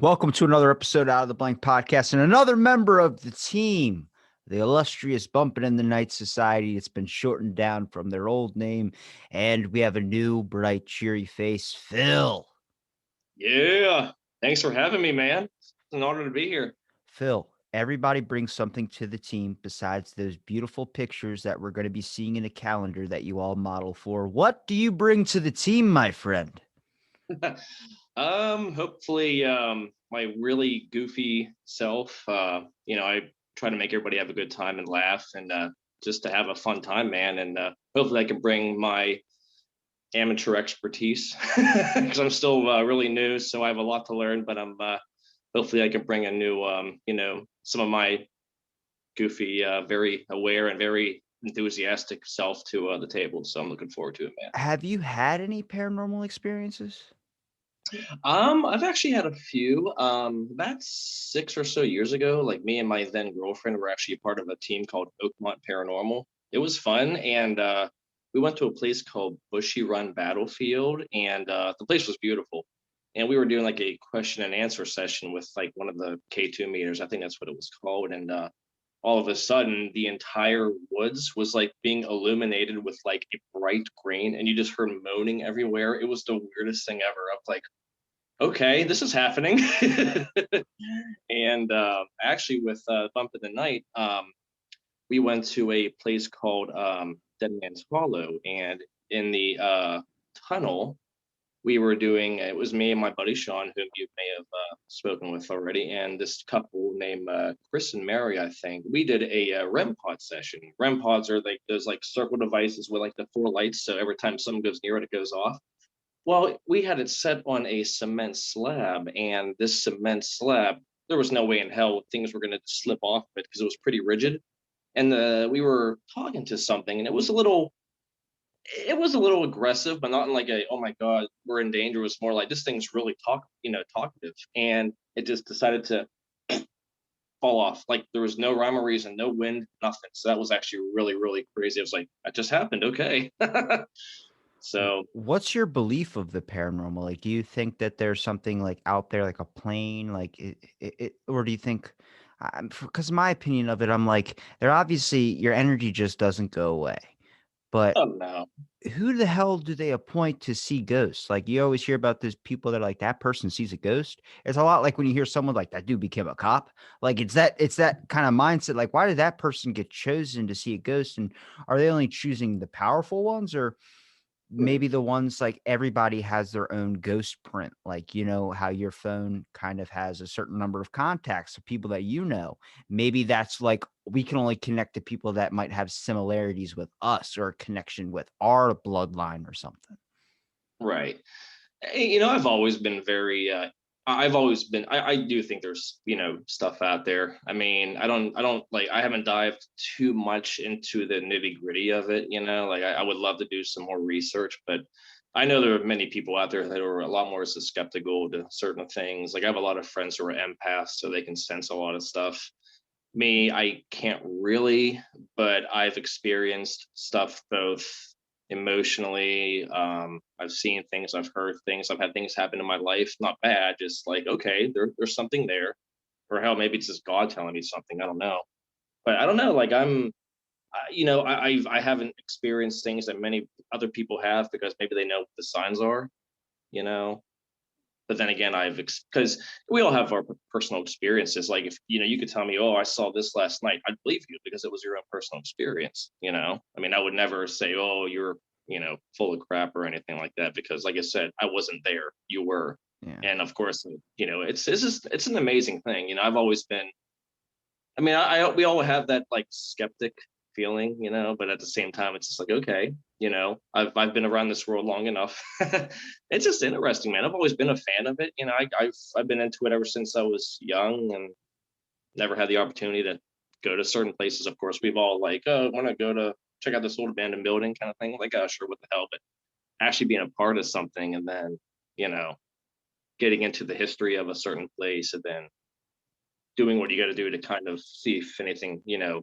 Welcome to another episode Out of the Blank podcast and another member of the team, the illustrious Bumpin' in the Night Society. It's been shortened down from their old name, and we have a new, bright, cheery face, Phil. Yeah. Thanks for having me, man. It's an honor to be here. Phil, everybody brings something to the team besides those beautiful pictures that we're going to be seeing in a calendar that you all model for. What do you bring to the team, my friend? Hopefully, my really goofy self. I try to make everybody have a good time and laugh and just to have a fun time, man. And hopefully I can bring my amateur expertise because I'm still really new, so I have a lot to learn, but I'm hopefully I can bring a new some of my goofy, very aware and very enthusiastic self to the table. So I'm looking forward to it, man. Have you had any paranormal experiences? I've actually had a few. About 6 or so years ago, like me and my then girlfriend were actually part of a team called Oakmont Paranormal. It was fun, and we went to a place called Bushy Run Battlefield, and the place was beautiful. And we were doing like a question and answer session with like one of the K2 meters. I think that's what it was called. And all of a sudden, the entire woods was like being illuminated with like a bright green, and you just heard moaning everywhere. It was the weirdest thing ever. I was like, okay, this is happening. And actually, with Bump in the Night, we went to a place called Dead Man's Hollow, and in the tunnel, we were doing. It was me and my buddy Sean, whom you may have spoken with already, and this couple named Chris and Mary, I think. We did a REM pod session. REM pods are like those like circle devices with like the four lights, so every time someone goes near it, it goes off. Well, we had it set on a cement slab, and this cement slab, there was no way in hell things were going to slip off of it because it was pretty rigid. And we were talking to something, and it was a little aggressive, but not in like a oh my god we're in danger. It was more like this thing's really talkative, and it just decided to fall off. Like there was no rhyme or reason, no wind, nothing. So that was actually really really crazy. I was like, that just happened. Okay. So What's your belief of the paranormal? Like, do you think that there's something like out there, like a plane, like or do you think? Because my opinion of it, I'm like, there obviously your energy just doesn't go away. But oh no. who the hell do they appoint to see ghosts? Like, you always hear about those people that are like that person sees a ghost. It's a lot like when you hear someone like that dude became a cop. Like, it's that kind of mindset. Like, why did that person get chosen to see a ghost? And are they only choosing the powerful ones, or maybe the ones like everybody has their own ghost print, like how your phone kind of has a certain number of contacts of people that maybe that's like we can only connect to people that might have similarities with us or a connection with our bloodline or something. Right. I've always been very I've always been I do think there's, stuff out there. I mean, I don't like I haven't dived too much into the nitty-gritty of it, like I would love to do some more research, but I know there are many people out there that are a lot more skeptical to certain things. Like I have a lot of friends who are empaths, so they can sense a lot of stuff. Me, I can't really, but I've experienced stuff both emotionally. I've seen things, I've heard things, I've had things happen in my life, not bad, just like, okay, there's something there. Or hell, maybe it's just God telling me something. I don't know. But I don't know. Like I haven't experienced things that many other people have because maybe they know what the signs are, you know but then again because we all have our personal experiences. Like if you could tell me, oh, I saw this last night, I'd believe you because it was your own personal experience. I mean, I would never say, oh, you're full of crap or anything like that, because like I said, I wasn't there, you were. Yeah. And of course, it's an amazing thing. I've always been, I mean, we all have that like skeptic feeling, but at the same time, it's just like, okay, I've been around this world long enough. It's just interesting, man. I've always been a fan of it. I've been into it ever since I was young, and never had the opportunity to go to certain places. Of course, we've all like, oh, I want to go to check out this old abandoned building kind of thing. Like, oh, sure, what the hell? But actually being a part of something, and then you know getting into the history of a certain place, and then doing what you got to do to kind of see if anything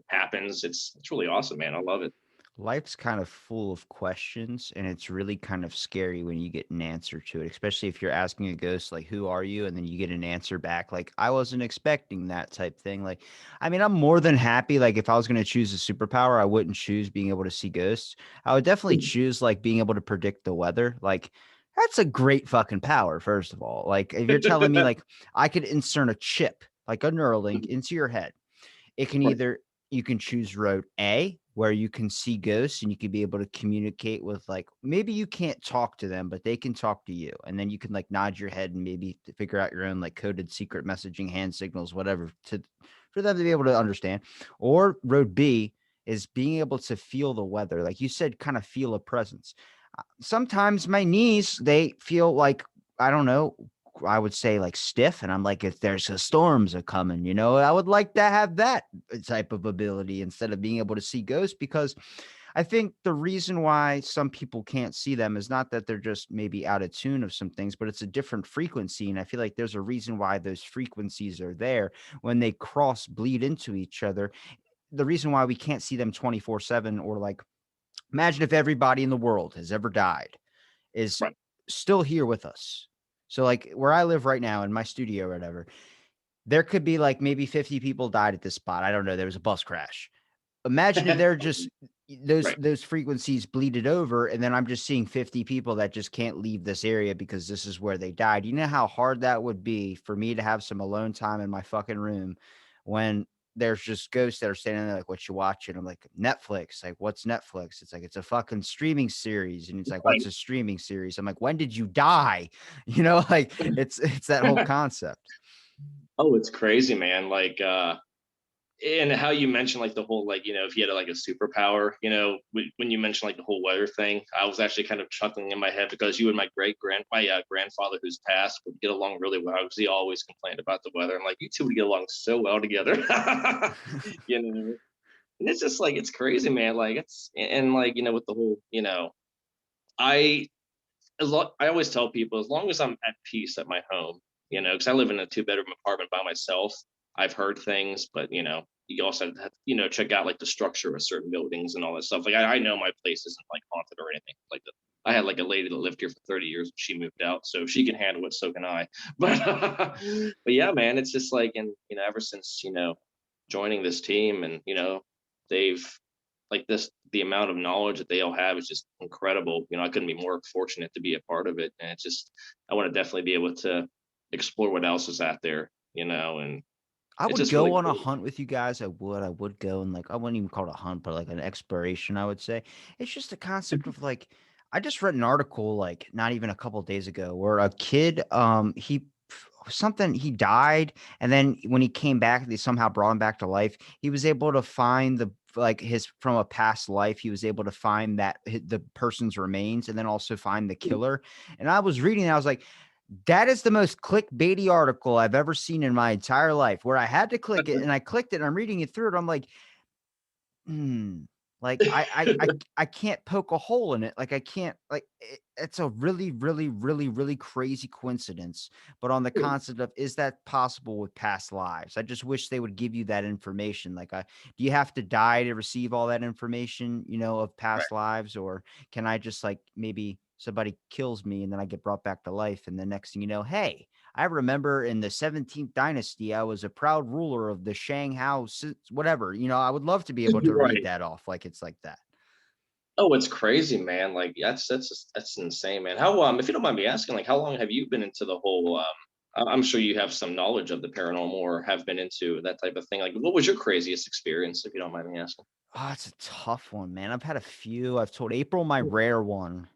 happens. It's really awesome, man. I love it. Life's kind of full of questions, and it's really kind of scary when you get an answer to it, especially if you're asking a ghost, like, who are you? And then you get an answer back, like, I wasn't expecting that type thing. Like, I mean, I'm more than happy. Like, if I was going to choose a superpower, I wouldn't choose being able to see ghosts. I would definitely choose, like, being able to predict the weather. Like, that's a great fucking power, first of all. Like, if you're telling me, like, I could insert a chip, like a Neuralink, into your head, it can Right. either you can choose road A, where you can see ghosts and you can be able to communicate with, like, maybe you can't talk to them, but they can talk to you. And then you can like nod your head and maybe figure out your own like coded secret messaging, hand signals, whatever, to for them to be able to understand. Or road B is being able to feel the weather. Like you said, kind of feel a presence. Sometimes my knees, they feel like, I don't know, I would say like stiff. And I'm like, if there's a storms are coming, I would like to have that type of ability instead of being able to see ghosts, because I think the reason why some people can't see them is not that they're just maybe out of tune of some things, but it's a different frequency. And I feel like there's a reason why those frequencies are there when they cross bleed into each other. The reason why we can't see them 24/7, or like, imagine if everybody in the world has ever died, is Right. still here with us. So like where I live right now in my studio or whatever, there could be like maybe 50 people died at this spot. I don't know. There was a bus crash. Imagine if they're just those Right. those frequencies bleeded over, and then I'm just seeing 50 people that just can't leave this area because this is where they died. You know how hard that would be for me to have some alone time in my fucking room when there's just ghosts that are standing there like, "What you watching?" I'm like, "Netflix." Like, "What's Netflix?" It's like, "It's a fucking streaming series." And it's like, "What's Right. a streaming series?" I'm like, "When did you die?" Like it's that whole concept. Oh, it's crazy, man. Like, and how you mentioned like the whole like if you had like a superpower, when you mentioned like the whole weather thing, I was actually kind of chuckling in my head because you and my grandfather who's passed would get along really well because he always complained about the weather. And like you two would get along so well together. you know and it's just like it's crazy, man. Like it's and like with the whole I I always tell people as long as I'm at peace at my home, because I live in a two-bedroom apartment by myself. I've heard things, but you also have to, check out like the structure of certain buildings and all that stuff. Like I know my place isn't like haunted or anything like that. I had like a lady that lived here for 30 years. She moved out, so she can handle it. So can I. But but yeah, man, it's just like, and ever since joining this team, and they've like this the amount of knowledge that they all have is just incredible. I couldn't be more fortunate to be a part of it. And it's just I want to definitely be able to explore what else is out there, and I it's would just really go on a cool. hunt with you guys. I would go, and like, I wouldn't even call it a hunt, but like an exploration, I would say. It's just a concept of like, I just read an article like not even a couple days ago where a kid, he died, and then when he came back, they somehow brought him back to life. He was able to find the like his from a past life. He was able to find the person's remains, and then also find the killer. And I was reading, and I was like, that is the most clickbaity article I've ever seen in my entire life, where I had to click it, and I clicked it and I'm reading it through it. I'm like, hmm. Like I can't poke a hole in it. Like I can't like it's a really, really, really, really crazy coincidence. But on the concept of, is that possible with past lives? I just wish they would give you that information. Like, do you have to die to receive all that information, of Right. past lives, or can I just like maybe somebody kills me and then I get brought back to life, and the next thing you know, hey, I remember in the 17th dynasty, I was a proud ruler of the Shanghai, whatever. I would love to be able to read Right. that off like it's like that. Oh, it's crazy, man. Like that's insane, man. How if you don't mind me asking, like how long have you been into the whole I'm sure you have some knowledge of the paranormal or have been into that type of thing. Like what was your craziest experience, if you don't mind me asking? Oh, it's a tough one, man. I've had a few. I've told April my rare one,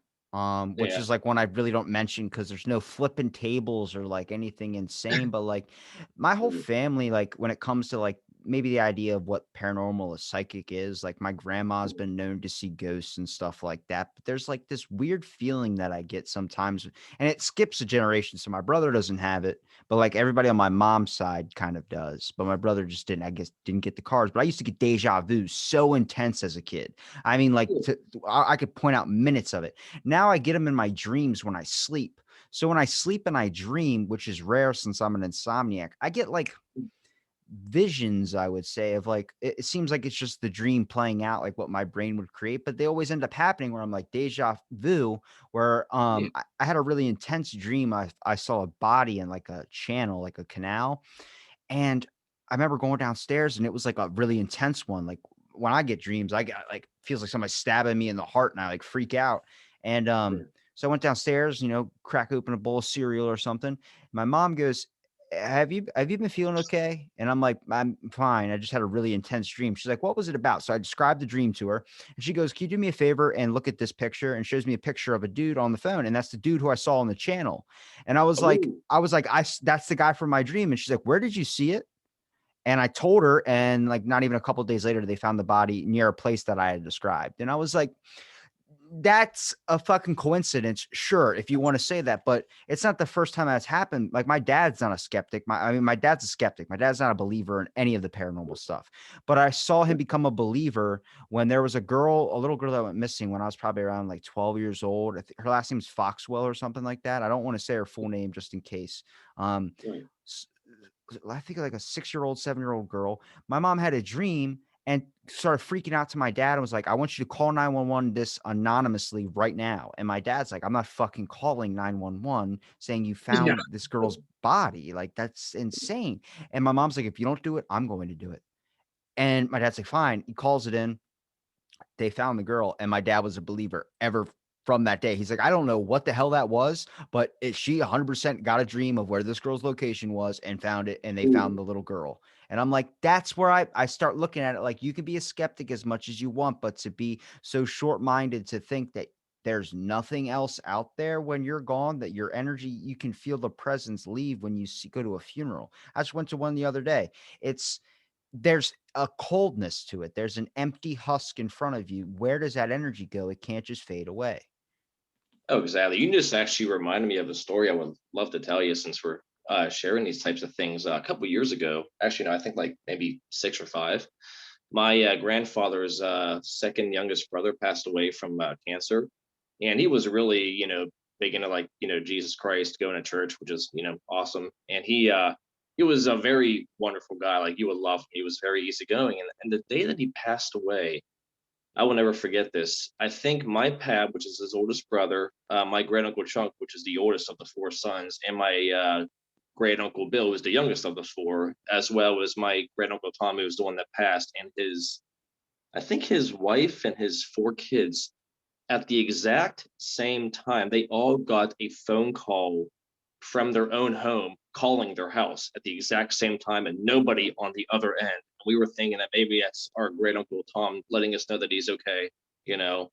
which Yeah. is like one I really don't mention because there's no flipping tables or like anything insane. But like my whole family, like when it comes to like maybe the idea of what paranormal or psychic is, like my grandma's been known to see ghosts and stuff like that. But there's like this weird feeling that I get sometimes, and it skips a generation. So my brother doesn't have it, but like everybody on my mom's side kind of does. But my brother just didn't, I guess, didn't get the cards. But I used to get deja vu so intense as a kid. I mean, like I could point out minutes of it. Now I get them in my dreams when I sleep. So when I sleep and I dream, which is rare since I'm an insomniac, I get like visions, I would say, of like it seems like it's just the dream playing out like what my brain would create, but they always end up happening where I'm like deja vu, where Yeah. I had a really intense dream. I saw a body in like a channel, like a canal, and I remember going downstairs and it was like a really intense one. Like when I get dreams, I get like feels like somebody stabbing me in the heart and I like freak out. And Sure. so I went downstairs, crack open a bowl of cereal or something. My mom goes, have you been feeling okay? And I'm like, I'm fine. I just had a really intense dream. She's like, what was it about? So I described the dream to her and she goes, can you do me a favor and look at this picture? And shows me a picture of a dude on the phone. And that's the dude who I saw on the channel. And Oh, that's the guy from my dream. And she's like, where did you see it? And I told her, and like not even a couple of days later, they found the body near a place that I had described. And I was like, that's a fucking coincidence. Sure, if you want to say that, but it's not the first time that's happened. Like my dad's not a skeptic. My dad's a skeptic. My dad's not a believer in any of the paranormal stuff. But I saw him become a believer when there was a little girl that went missing when I was probably around like 12 years old. Her last name's Foxwell or something like that. I don't want to say her full name just in case. Um, right. I think like a 6-year-old, 7-year-old girl. My mom had a dream and started freaking out to my dad and was like, I want you to call 911 this anonymously right now. And my dad's like, I'm not fucking calling 911 saying you Yeah. found this girl's body. Like, that's insane. And my mom's like, if you don't do it, I'm going to do it. And my dad's like, fine. He calls it in. They found the girl, and my dad was a believer ever from that day. He's like, I don't know what the hell that was, but she 100% got a dream of where this girl's location was and found it, and they found Ooh. the little girl. And I'm like, that's where I start looking at it. Like, you can be a skeptic as much as you want, but to be so short minded to think that there's nothing else out there when you're gone, that your energy, you can feel the presence leave when you go to a funeral. I just went to one the other day. There's a coldness to it. There's an empty husk in front of you. Where does that energy go? It can't just fade away. Oh, exactly. You just actually reminded me of a story I would love to tell you since we're sharing these types of things. A couple years ago, actually, no, I think like maybe 6 or 5. My grandfather's second youngest brother passed away from cancer, and he was really, big into like, Jesus Christ, going to church, which is, awesome. And he was a very wonderful guy. Like you would love him. He was very easygoing. And the day that he passed away, I will never forget this. I think my Pab, which is his oldest brother, my great uncle Chunk, which is the oldest of the 4 sons, and my great uncle Bill, who's the youngest of the four, as well as my great uncle Tom, who was the one that passed, and I think his wife and his 4 kids, at the exact same time, they all got a phone call from their own home calling their house at the exact same time, and nobody on the other end. We were thinking that maybe that's our great uncle Tom letting us know that he's okay. You know,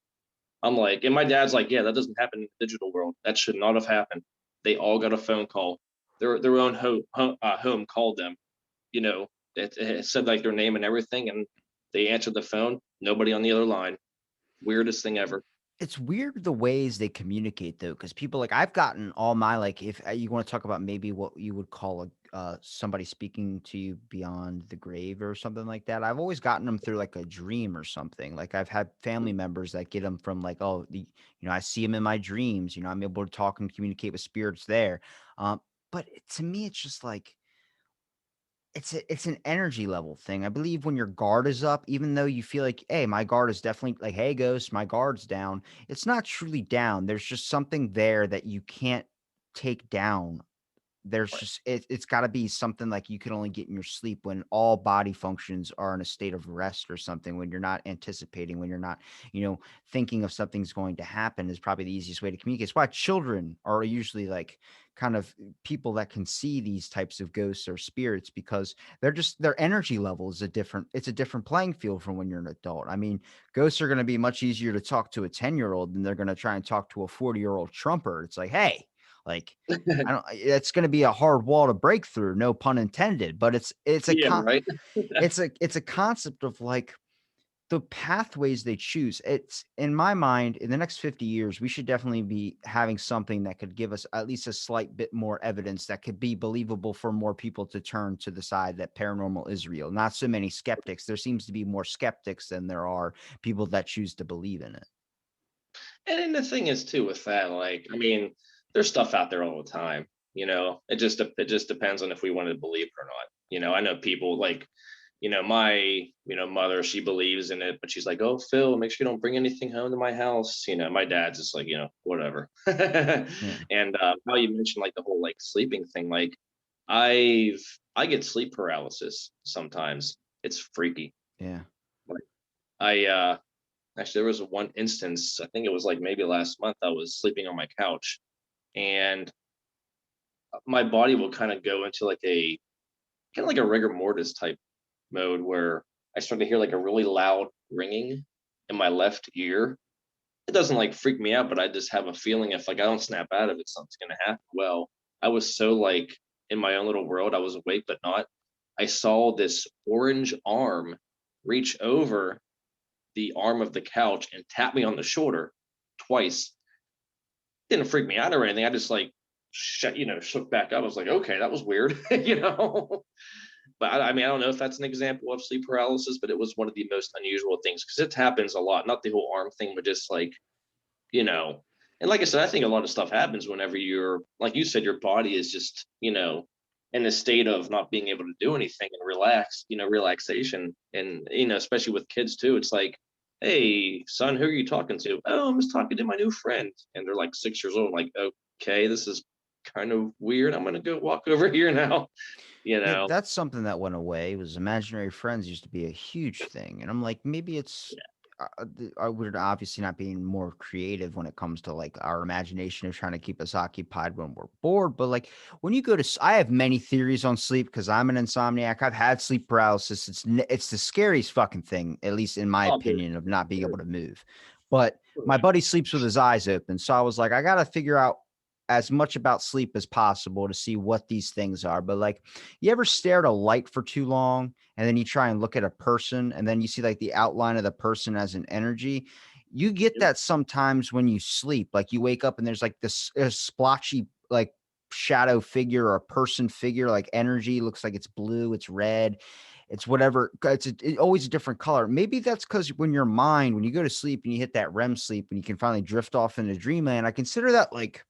I'm like, and my dad's like, yeah, that doesn't happen in the digital world. That should not have happened. They all got a phone call. Their own home called them. You know, it said like their name and everything, and they answered the phone. Nobody on the other line. Weirdest thing ever. It's weird the ways they communicate though, because people like I've gotten all my like if you want to talk about maybe what you would call a somebody speaking to you beyond the grave or something like that. I've always gotten them through like a dream or something. Like I've had family members that get them from like, oh, I see them in my dreams. I'm able to talk and communicate with spirits there. But to me, it's just like it's an energy level thing. I believe when your guard is up, even though you feel like, hey, my guard is definitely like, hey, ghost, my guard's down. It's not truly down. There's just something there that you can't take down. It's got to be something like you can only get in your sleep when all body functions are in a state of rest or something, when you're not anticipating, when you're not thinking of something's going to happen, is probably the easiest way to communicate. It's why children are usually like kind of people that can see these types of ghosts or spirits, because their energy level is it's a different playing field from when you're an adult. I mean, ghosts are going to be much easier to talk to a 10-year-old than they're going to try and talk to a 40-year-old trumper. It's like, hey, like I don't it's going to be a hard wall to break through, no pun intended, but Yeah, right. it's a concept of like the pathways they choose. It's in my mind, in the next 50 years, we should definitely be having something that could give us at least a slight bit more evidence that could be believable for more people to turn to the side that paranormal is real. Not so many skeptics. There seems to be more skeptics than there are people that choose to believe in it. And then the thing is too with that, like, I mean, there's stuff out there all the time. It just depends on if we want to believe it or not. I know people like, my mother, she believes in it, but she's like, oh, Phil, make sure you don't bring anything home to my house. My dad's just like, whatever. Yeah. And how you mentioned like the whole like sleeping thing, like I've I get sleep paralysis sometimes. It's freaky. Yeah. Like I actually, there was one instance, I think it was like maybe last month, I was sleeping on my couch, and my body will kind of go into like a kind of like a rigor mortis type mode where I start to hear like a really loud ringing in my left ear. It doesn't like freak me out, but I just have a feeling if like I don't snap out of it, something's gonna happen. Well, I was so like in my own little world, I was awake but not. I saw this orange arm reach over the arm of the couch and tap me on the shoulder twice. Didn't freak me out or anything. I just like shook back up. I was like, okay, that was weird, But I mean, I don't know if that's an example of sleep paralysis, but it was one of the most unusual things because it happens a lot. Not the whole arm thing, but just like, you know, and like I said, I think a lot of stuff happens whenever you're, like you said, your body is just, in a state of not being able to do anything and relax, relaxation. And, especially with kids too, it's like, hey, son, who are you talking to? Oh, I'm just talking to my new friend. And they're like 6 years old. I'm like, okay, this is kind of weird. I'm going to go walk over here now, you Yeah, know? that's something that went away. Was imaginary friends used to be a huge thing, and I'm like, maybe it's we're obviously not being more creative when it comes to like our imagination of trying to keep us occupied when we're bored. But like when you go to, I have many theories on sleep because I'm an insomniac. I've had sleep paralysis. It's the scariest fucking thing, at least in my Oh, dude. opinion, of not being able to move. But my buddy sleeps with his eyes open, so I was like, I gotta figure out as much about sleep as possible to see what these things are. But like, you ever stare at a light for too long and then you try and look at a person and then you see like the outline of the person as an energy? You get Yep. that sometimes when you sleep. Like you wake up and there's like this splotchy like shadow figure or a person figure, like energy looks like it's blue, it's red, it's whatever. Always a different color. Maybe that's because when your mind, when you go to sleep and you hit that REM sleep and you can finally drift off into dreamland, I consider that like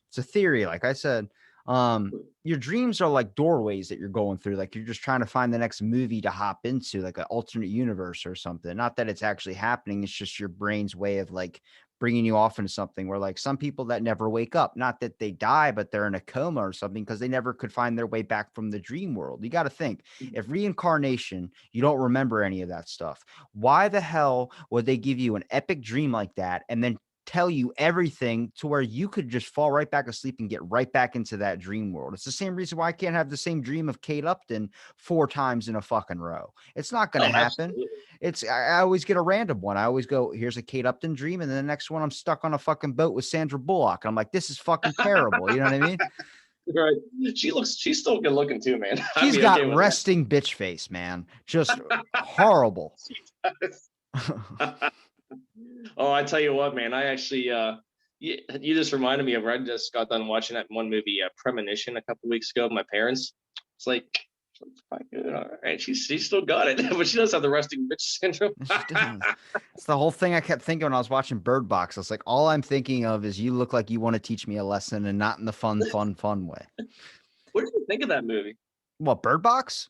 it's a theory, like I said. Your dreams are like doorways that you're going through. Like you're just trying to find the next movie to hop into, like an alternate universe or something. Not that it's actually happening. It's just your brain's way of like bringing you off into something where like some people that never wake up, not that they die, but they're in a coma or something because they never could find their way back from the dream world. You got to think if reincarnation, you don't remember any of that stuff. Why the hell would they give you an epic dream like that and then tell you everything to where you could just fall right back asleep and get right back into that dream world? It's the same reason why I can't have the same dream of Kate Upton 4 times in a fucking row. It's not going to Oh, happen. absolutely. I always get a random one. I always go, here's a Kate Upton dream. And then the next one, I'm stuck on a fucking boat with Sandra Bullock. And I'm like, this is fucking terrible. You know what I mean? Right. She's still good looking too, man. I'd She's be okay got with that. resting bitch face, man. Just horrible. She does. Oh, I tell you what, man. I actually, you just reminded me of where I just got done watching that one movie, Premonition, a couple weeks ago with my parents. It's like, all right, she's still got it, but she does have the resting bitch syndrome. She does. It's the whole thing I kept thinking when I was watching Bird Box. I was like, all I'm thinking of is you look like you want to teach me a lesson and not in the fun way. What did you think of that movie? What, Bird Box?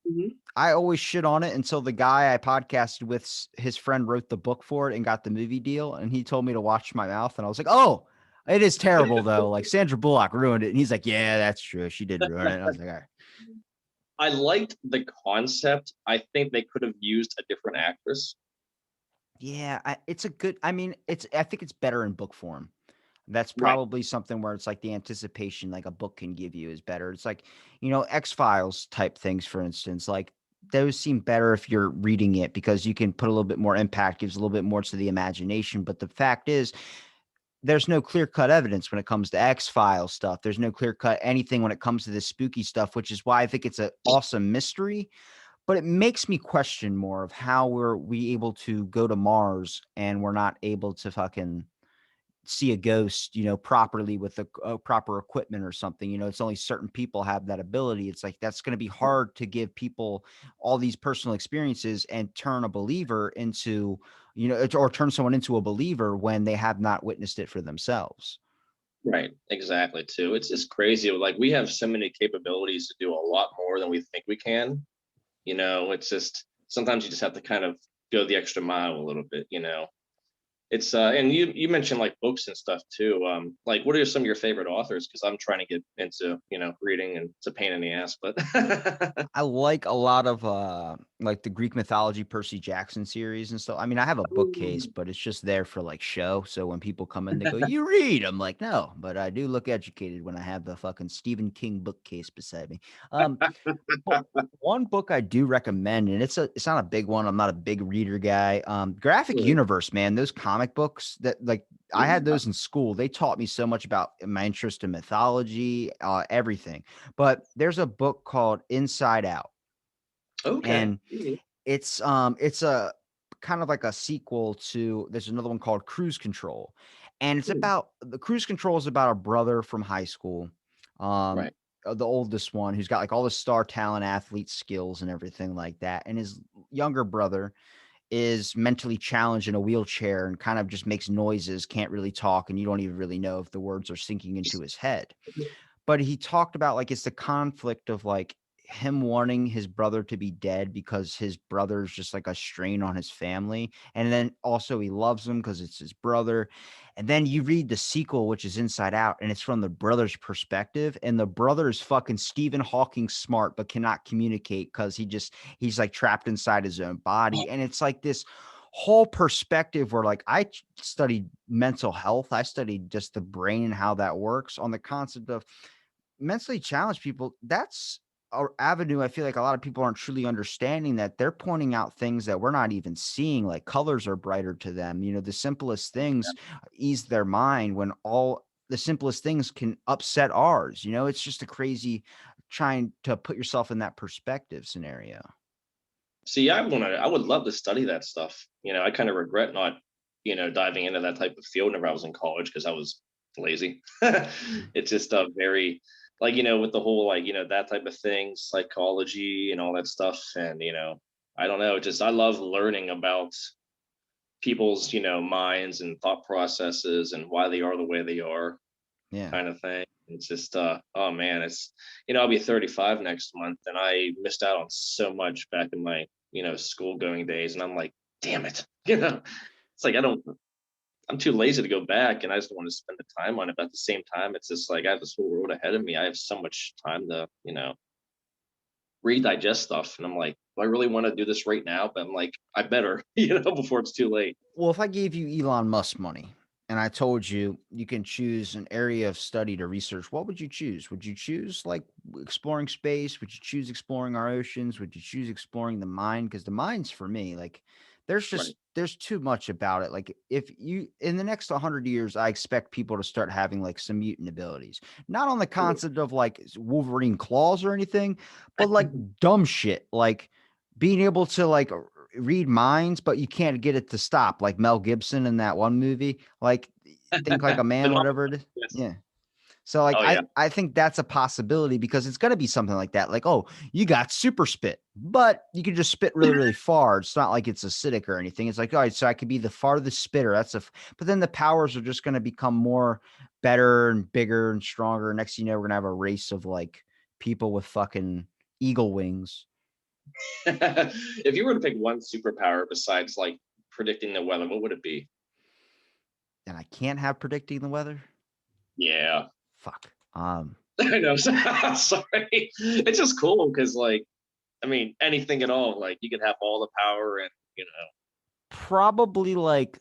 Mhm. I always shit on it until the guy I podcasted with, his friend wrote the book for it and got the movie deal. And he told me to watch my mouth. And I was like, oh, it is terrible though. Like Sandra Bullock ruined it. And he's like, yeah, that's true. She did ruin it. And I was like, all right. I liked the concept. I think they could have used a different actress. Yeah, it's a good, I mean, I think it's better in book form. That's Right. probably something where it's like the anticipation like a book can give you is better. It's like, X-Files type things, for instance, like those seem better if you're reading it because you can put a little bit more impact, gives a little bit more to the imagination. But the fact is, there's no clear cut evidence when it comes to X-Files stuff. There's no clear cut anything when it comes to this spooky stuff, which is why I think it's an awesome mystery. But it makes me question more of how we able to go to Mars and we're not able to fucking see a ghost, properly with the proper equipment or something. It's only certain people have that ability. It's like that's going to be hard to give people all these personal experiences and turn a believer into, or turn someone into a believer when they have not witnessed it for themselves. Right, exactly. Too. It's just crazy. Like we have so many capabilities to do a lot more than we think we can. It's just sometimes you just have to kind of go the extra mile a little bit. It's and you mentioned like books and stuff too. Like what are some of your favorite authors? Because I'm trying to get into reading, and it's a pain in the ass. But I like a lot of like the Greek mythology Percy Jackson series and stuff. I mean, I have a bookcase, but it's just there for like show. So when people come in, they go, "You read?" I'm like, "No," but I do look educated when I have the fucking Stephen King bookcase beside me. Um, but one book I do recommend, and it's not a big one. I'm not a big reader guy. Graphic Universe, man, those comic books that like I had those in school. They taught me so much about my interest in mythology, everything. But there's a book called Inside Out, Okay. and it's a kind of like a sequel to there's another one called Cruise Control. And it's about the Cruise Control is about a brother from high school. Um Right. the oldest one who's got like all the star talent athlete skills and everything like that. And his younger brother is mentally challenged in a wheelchair and kind of just makes noises, can't really talk, and you don't even really know if the words are sinking into his head. But he talked about like it's the conflict of like him wanting his brother to be dead because his brother's just like a strain on his family. And then also he loves him because it's his brother. And then you read the sequel, which is Inside Out, and it's from the brother's perspective. And the brother is fucking Stephen Hawking smart, but cannot communicate because he's like trapped inside his own body. And it's like this whole perspective where like studied mental health. I studied just the brain and how that works on the concept of mentally challenged people. That's a avenue I feel like a lot of people aren't truly understanding, that they're pointing out things that we're not even seeing, like colors are brighter to them. The simplest things ease their mind when all the simplest things can upset ours. It's just a crazy trying to put yourself in that perspective scenario. See, I would love to study that stuff. I kind of regret not, diving into that type of field whenever I was in college because I was lazy. It's just a very like, with the whole like, that type of thing, psychology and all that stuff. And, I don't know, just I love learning about people's, minds and thought processes and why they are the way they are, Yeah. kind of thing. It's just oh man, I'll be 35 next month, and I missed out on so much back in my, school going days, and I'm like, damn it. It's like I'm too lazy to go back, and I just don't want to spend the time on it. But at the same time, it's just like I have this whole road ahead of me. I have so much time to, redigest stuff. And I'm like, do I really want to do this right now? But I'm like, I better, before it's too late. Well, if I gave you Elon Musk money and I told you you can choose an area of study to research, what would you choose? Would you choose like exploring space? Would you choose exploring our oceans? Would you choose exploring the mind? Because the mind's for me, like Right. there's too much about it. Like if you in the next 100 years, I expect people to start having like some mutant abilities, not on the concept of like Wolverine claws or anything, but like dumb shit, like being able to like read minds, but you can't get it to stop, like Mel Gibson in that one movie, like Think Like a Man, Phenomenal. whatever it is. Yes. Yeah. So like Oh I yeah. I think that's a possibility because it's gonna be something like that. Like, oh, you got super spit, but you can just spit really, really far. It's not like it's acidic or anything. It's like, all right, so I could be the farthest spitter. But then the powers are just gonna become more better and bigger and stronger. Next thing you know, we're gonna have a race of like people with fucking eagle wings. If you were to pick one superpower besides like predicting the weather, what would it be? And I can't have predicting the weather. Yeah. Fuck. I know. Sorry. It's just cool because, like, I mean, anything at all. Like, you could have all the power, and Probably like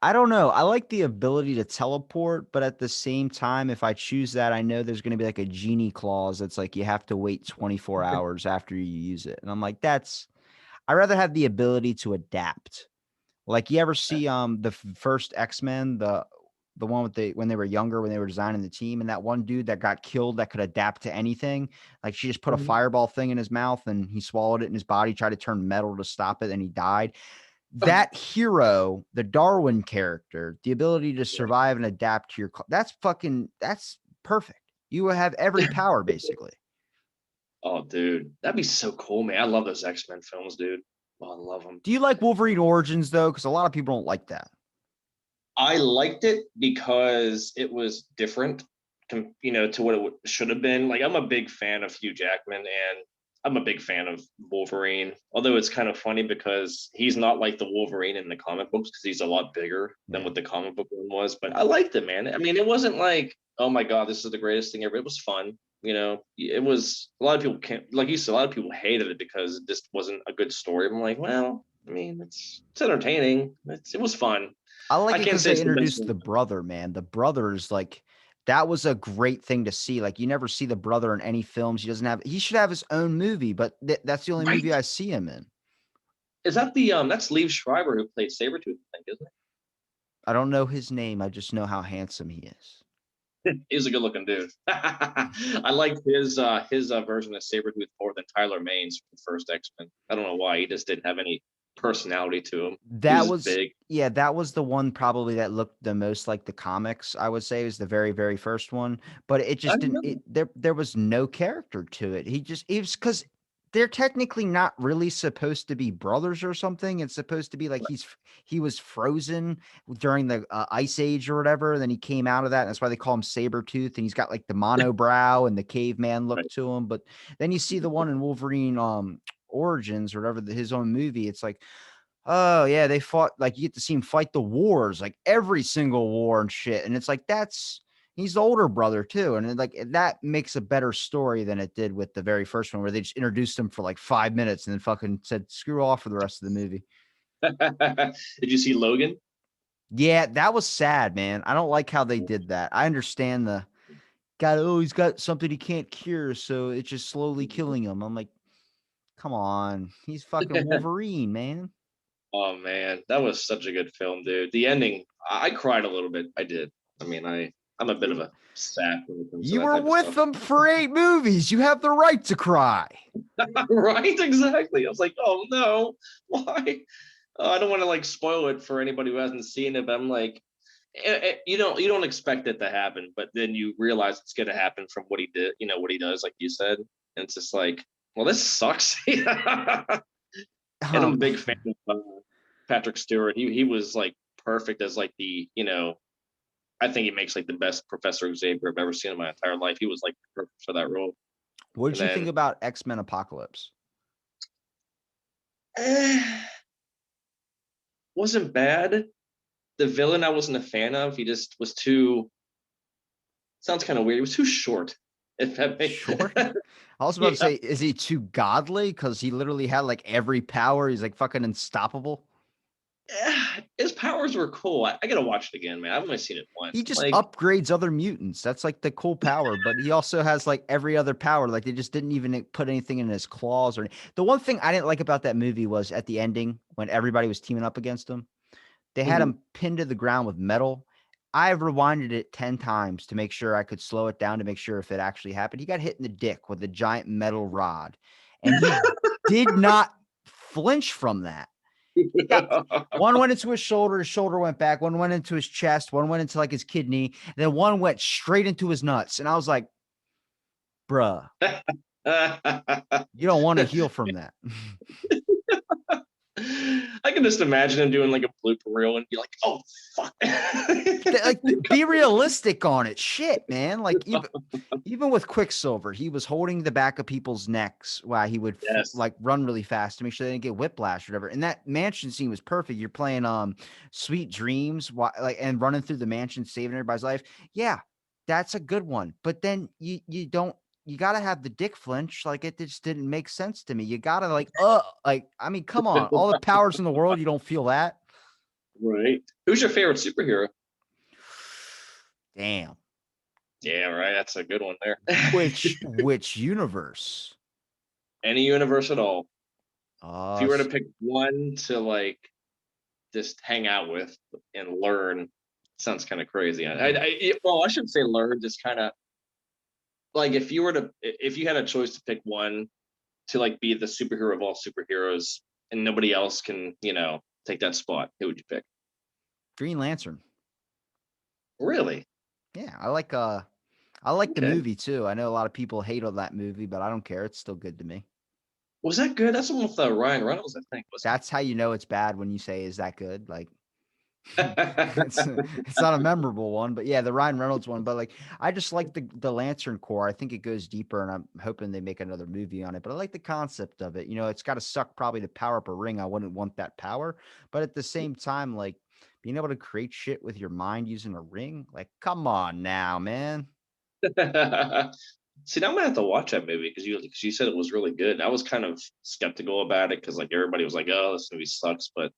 I don't know. I like the ability to teleport, but at the same time, if I choose that, I know there's going to be like a genie clause that's like you have to wait 24 hours after you use it. And I'm like, I'd rather have the ability to adapt. Like you ever see the first X-Men, the one with when they were younger, when they were designing the team, and that one dude that got killed that could adapt to anything. Like she just put a Mhm. fireball thing in his mouth and he swallowed it in his body, tried to turn metal to stop it, and he died. That hero, the Darwin character, the ability to survive and adapt to that's perfect. You will have every power basically. Oh, dude, that'd be so cool, man. I love those X-Men films, dude. Oh, I love them. Do you like Wolverine Origins though? Because a lot of people don't like that. I liked it because it was different, to what it should have been. Like, I'm a big fan of Hugh Jackman, and I'm a big fan of Wolverine. Although it's kind of funny because he's not like the Wolverine in the comic books because he's a lot bigger than Yeah. what the comic book one was. But I liked it, man. I mean, it wasn't like, oh my god, this is the greatest thing ever. It was fun. It was a lot of people can't, like you said, a lot of people hated it because it just wasn't a good story. I'm like, well, I mean, it's entertaining. It was fun. I like I it can't because say they it's the best introduced one. the brother, man. The brother's like that was a great thing to see. Like you never see the brother in any films. He should have his own movie, but that's the only movie Right? I see him in. Is that that's Liev Schreiber who played Sabretooth, I think, isn't I don't know his name. I just know how handsome he is. it? He's a good looking dude. I liked his version of Sabretooth more than Tyler Maine's from the first X-Men. I don't know why. He just didn't have any personality to him. He was That just was big. yeah, that was the one probably that looked the most like the comics, I would say, it was the very, very first one, but it I just didn't know. there was no character to it. It was because 'cause they're technically not really supposed to be brothers or something. It's supposed to be like he was frozen during the, Ice Age or whatever, and then he came out of that, and that's why they call him Sabretooth, and he's got, like, the monobrow and the caveman look Right. to him, but then you see the one in Wolverine, Origins or whatever, his own movie, it's like, oh, yeah, they fought like, you get to see him fight the wars, like, every single war and shit, and it's like, he's the older brother too, and like, that makes a better story than it did with the very first one where they just introduced him for, like, 5 minutes and then fucking said, "Screw off for the rest of the movie." Did you see Logan? Yeah, that was sad, man. I don't like how they did that. I understand he's got something he can't cure, so it's just slowly killing him. I'm like, "Come on, he's fucking Wolverine, man." Oh man, that was such a good film, dude. The ending, I cried a little bit. I did. I mean, I'm a bit of You a sap when it comes to You that were type of with stuff. them for 8 movies. You have the right to cry. Right? Exactly. I was like, oh no, why? I don't want to like spoil it for anybody who hasn't seen it, but I'm like, you don't expect it to happen, but then you realize it's going to happen from what he did, what he does, like you said, and it's just like, well, this sucks. And I'm a Um, big fan of Patrick Stewart. He was like perfect as like I think he makes like the best Professor Xavier I've ever seen in my entire life. He was like perfect for that role. what And did you think then about X-Men Apocalypse? eh, wasn't bad. The villain I wasn't a fan of. He just was too. Sounds kind of weird. He was too short. If that makes Short? I was about to yeah. say, is he too godly? Because he literally had like every power. He's like fucking unstoppable. His powers were cool. I gotta watch it again, man. I've only seen it He once. just Like, upgrades other mutants. That's like the cool power. But he also has like every other power. Like they just didn't even put anything in his claws or the one thing I didn't like about that movie was at the ending when everybody was teaming up against him. They had mhm. him pinned to the ground with metal. I rewinded it 10 times to make sure I could slow it down to make sure if it actually happened. He got hit in the dick with a giant metal rod, and he did not flinch from that. He got one went into his shoulder went back, one went into his chest, one went into like his kidney, and then one went straight into his nuts. And I was like, bruh, you don't want to heal from that. I can just imagine him doing like a blooper reel and be like, "Oh fuck!" Be realistic on it. Shit, man. Like even with Quicksilver, he was holding the back of people's necks while he would Yes. like run really fast to make sure they didn't get whiplash or whatever. And that mansion scene was perfect. You're playing Sweet Dreams, like and running through the mansion, saving everybody's life. Yeah, that's a good one. But then you don't you gotta have the dick flinch. Like it just didn't make sense to me. You gotta like I mean, come on, all the powers in the world, you don't feel that. Right. Who's your favorite superhero? Damn. Yeah, right. That's a good one there. Which universe? Any universe at all. If you were to S pick one to like just hang out with and learn, sounds kind of crazy. Well, I shouldn't say learn, just kind of like if you had a choice to pick one to like be the superhero of all superheroes and nobody else can, take that spot, who would you pick? Green Lantern. Really? Yeah, I like the Okay. movie too. I know a lot of people hate on that movie, but I don't care. It's still good to me. Was that good? That's the one with Ryan Reynolds, I think, wasn't it? That's how you know it's bad when you say, "Is that good?" Like, It's not a memorable one, but yeah, the Ryan Reynolds one. But like, I just like the Lantern Corps. I think it goes deeper, and I'm hoping they make another movie on it. But I like the concept of it. You know, it's got to suck probably to power up a ring. I wouldn't want that power, but at the same time, like being able to create shit with your mind using a ring, like, come on now, man. See, now I'm gonna have to watch that movie because you said it was really good. I was kind of skeptical about it because like everybody was like, "Oh, this movie sucks," but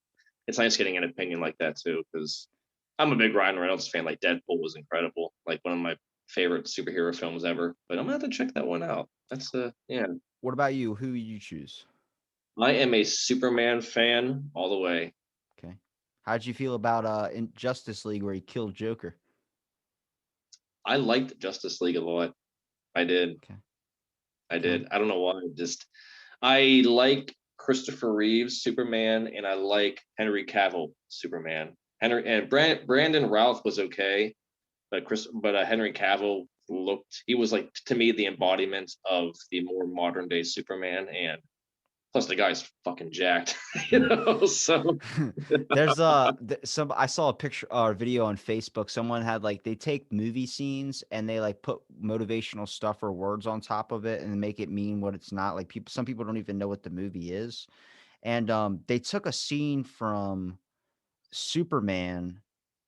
it's nice getting an opinion like that too. Because I'm a big Ryan Reynolds fan. Like Deadpool was incredible, like one of my favorite superhero films ever. But I'm gonna have to check that one out. That's yeah. What about you? Who you choose? I am a Superman fan all the way. Okay. How'd you feel about in Justice League where he killed Joker? I liked Justice League a lot. I did. Okay. I Okay. did. I don't know why. Just I like Christopher Reeves Superman, and I like Henry Cavill Superman. Henry and Brandon Routh was okay, but Henry Cavill looked. He was like to me the embodiment of the more modern day Superman, and plus the guy's fucking jacked, So There's some I saw a picture or video on Facebook. Someone had like they take movie scenes and they like put motivational stuff or words on top of it and make it mean what it's not. Like some people don't even know what the movie is. And they took a scene from Superman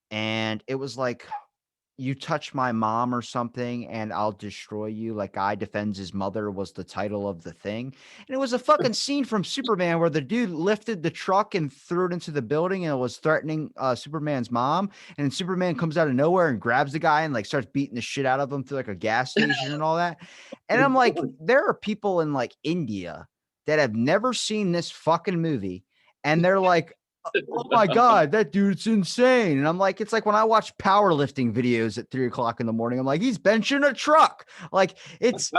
and it was like you touch my mom or something and I'll destroy you. Like Guy defends his mother was the title of the thing. And it was a fucking scene from Superman where the dude lifted the truck and threw it into the building and it was threatening Superman's mom. And then Superman comes out of nowhere and grabs the guy and like starts beating the shit out of him through like a gas station and all that. And I'm like, there are people in like India that have never seen this fucking movie. And they're like, oh my God, that dude's insane. And I'm like, it's like when I watch powerlifting videos at 3 o'clock in the morning, I'm like, he's benching a truck. Like there's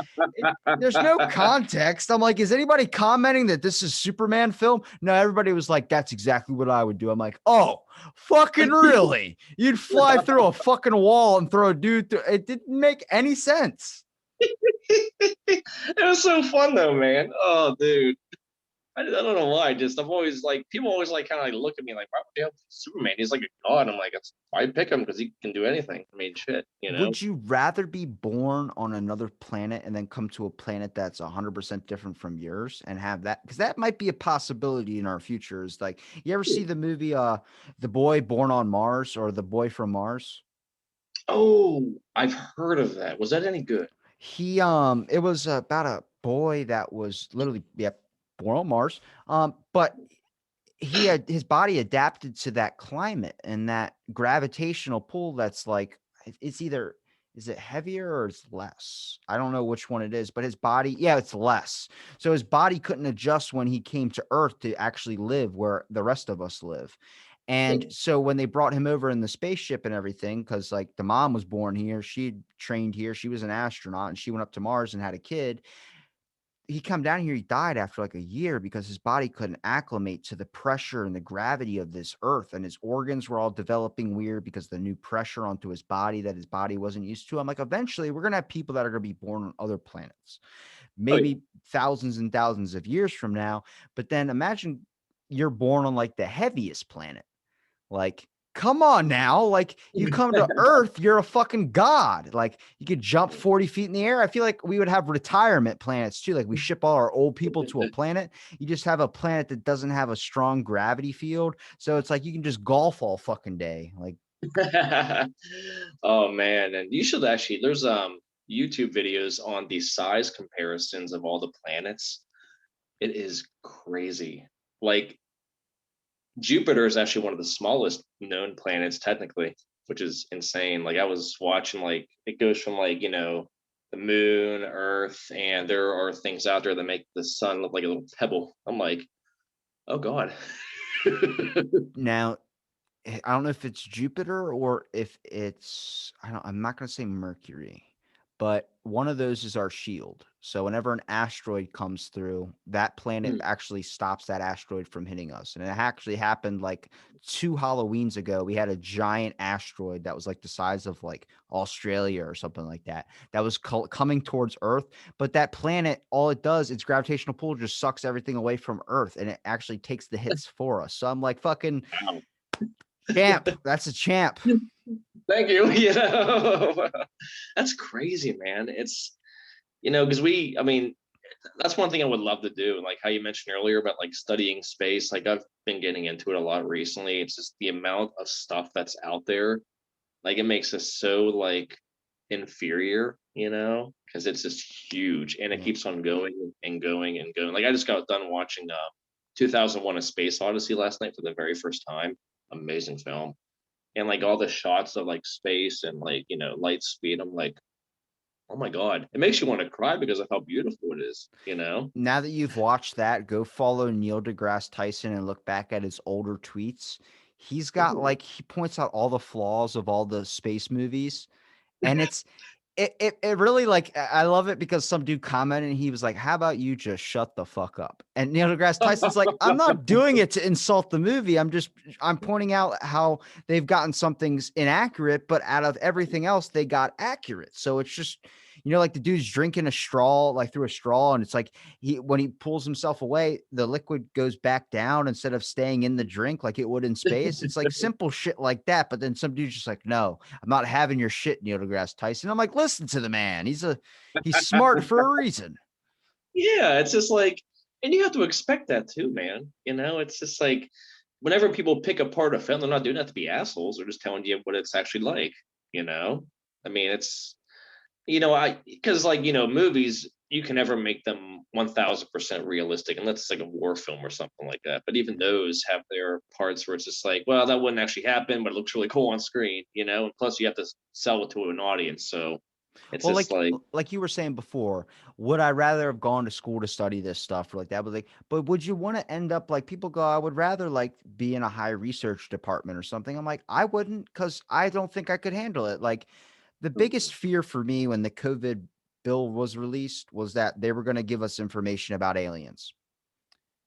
no context. I'm like, is anybody commenting that this is Superman film? No, everybody was like, that's exactly what I would do. I'm like, oh, fucking really? You'd fly through a fucking wall and throw a dude through. It didn't make any sense. it was so fun though, man. Oh, dude. I don't know why. Just I'm always like people always like kind of like look at me like, why would you have Superman? He's like a god. I'm like, I pick him because he can do anything. I mean, shit. Would you rather be born on another planet and then come to a planet that's 100% different from yours and have that? Because that might be a possibility in our future. Is like, you ever see the movie, The Boy Born on Mars or The Boy from Mars? Oh, I've heard of that. Was that any good? It was about a boy that was literally, yep, born on Mars. But he had his body adapted to that climate and that gravitational pull that's like it's either is it heavier or it's less? I don't know which one it is, but his body, yeah, it's less. So his body couldn't adjust when he came to Earth to actually live where the rest of us live. And so when they brought him over in the spaceship and everything, because like the mom was born here, she trained here, she was an astronaut, and she went up to Mars and had a kid. He come down here, he died after like a year because his body couldn't acclimate to the pressure and the gravity of this earth, and his organs were all developing weird because the new pressure onto his body that his body wasn't used to. I'm like, eventually we're gonna have people that are gonna be born on other planets, Oh, yeah. maybe thousands and thousands of years from now. But then imagine you're born on like the heaviest planet. Like, come on now. Like, you come to Earth, you're a fucking god. Like, you could jump 40 feet in the air. I feel like we would have retirement planets too. Like, we ship all our old people to a planet. You just have a planet that doesn't have a strong gravity field. So it's like you can just golf all fucking day. Like, Oh man, and you should actually there's YouTube videos on the size comparisons of all the planets. It is crazy. Like Jupiter is actually one of the smallest known planets technically, which is insane. Like I was watching like it goes from like, the moon, Earth, and there are things out there that make the sun look like a little pebble. I'm like, oh God. now I don't know if it's Jupiter or if I'm not going to say Mercury, but one of those is our shield. So whenever an asteroid comes through, that planet Hmm. actually stops that asteroid from hitting us. And it actually happened like 2 Halloweens ago. We had a giant asteroid that was like the size of like Australia or something like that, that was coming towards Earth. But that planet, all it does, its gravitational pull just sucks everything away from Earth and it actually takes the hits for us. So I'm like, fucking Wow. Champ. That's a champ. Thank you. You know, that's crazy, man. It's, because I mean, that's one thing I would love to do. Like how you mentioned earlier about like studying space. Like I've been getting into it a lot recently. It's just the amount of stuff that's out there. Like it makes us so like inferior, because it's just huge and it Yeah. keeps on going and going and going. Like I just got done watching 2001: A Space Odyssey last night for the very first time. Amazing film. And like all the shots of like space and like, light speed. I'm like, oh my God. It makes you want to cry because of how beautiful it is. Now that you've watched that, go follow Neil deGrasse Tyson and look back at his older tweets. He's got Ooh. like he points out all the flaws of all the space movies, and it really like I love it because some dude commented and he was like, "How about you just shut the fuck up?" And Neil deGrasse Tyson's like, "I'm not doing it to insult the movie. I'm pointing out how they've gotten some things inaccurate, but out of everything else, they got accurate. So it's just." Like the dude's drinking a straw, like through a straw, and it's like when he pulls himself away, the liquid goes back down instead of staying in the drink like it would in space. It's like simple shit like that. But then some dude's just like, no, I'm not having your shit, Neil deGrasse Tyson. I'm like, listen to the man. He's smart for a reason. Yeah, it's just like, and you have to expect that too, man. It's just like whenever people pick apart a film, they're not doing that to be assholes. They're just telling you what it's actually like. You know, I mean, it's because like movies, you can never make them 1,000% realistic unless it's like a war film or something like that. But even those have their parts where it's just like, well, that wouldn't actually happen, but it looks really cool on screen. And plus you have to sell it to an audience, so it's Well, just like, like you were saying before, would I rather have gone to school to study this stuff or like that? But would you want to end up like people go, I would rather like be in a high research department or something. I'm like, I wouldn't because I don't think I could handle it. Like the biggest fear for me when the COVID bill was released was that they were going to give us information about aliens.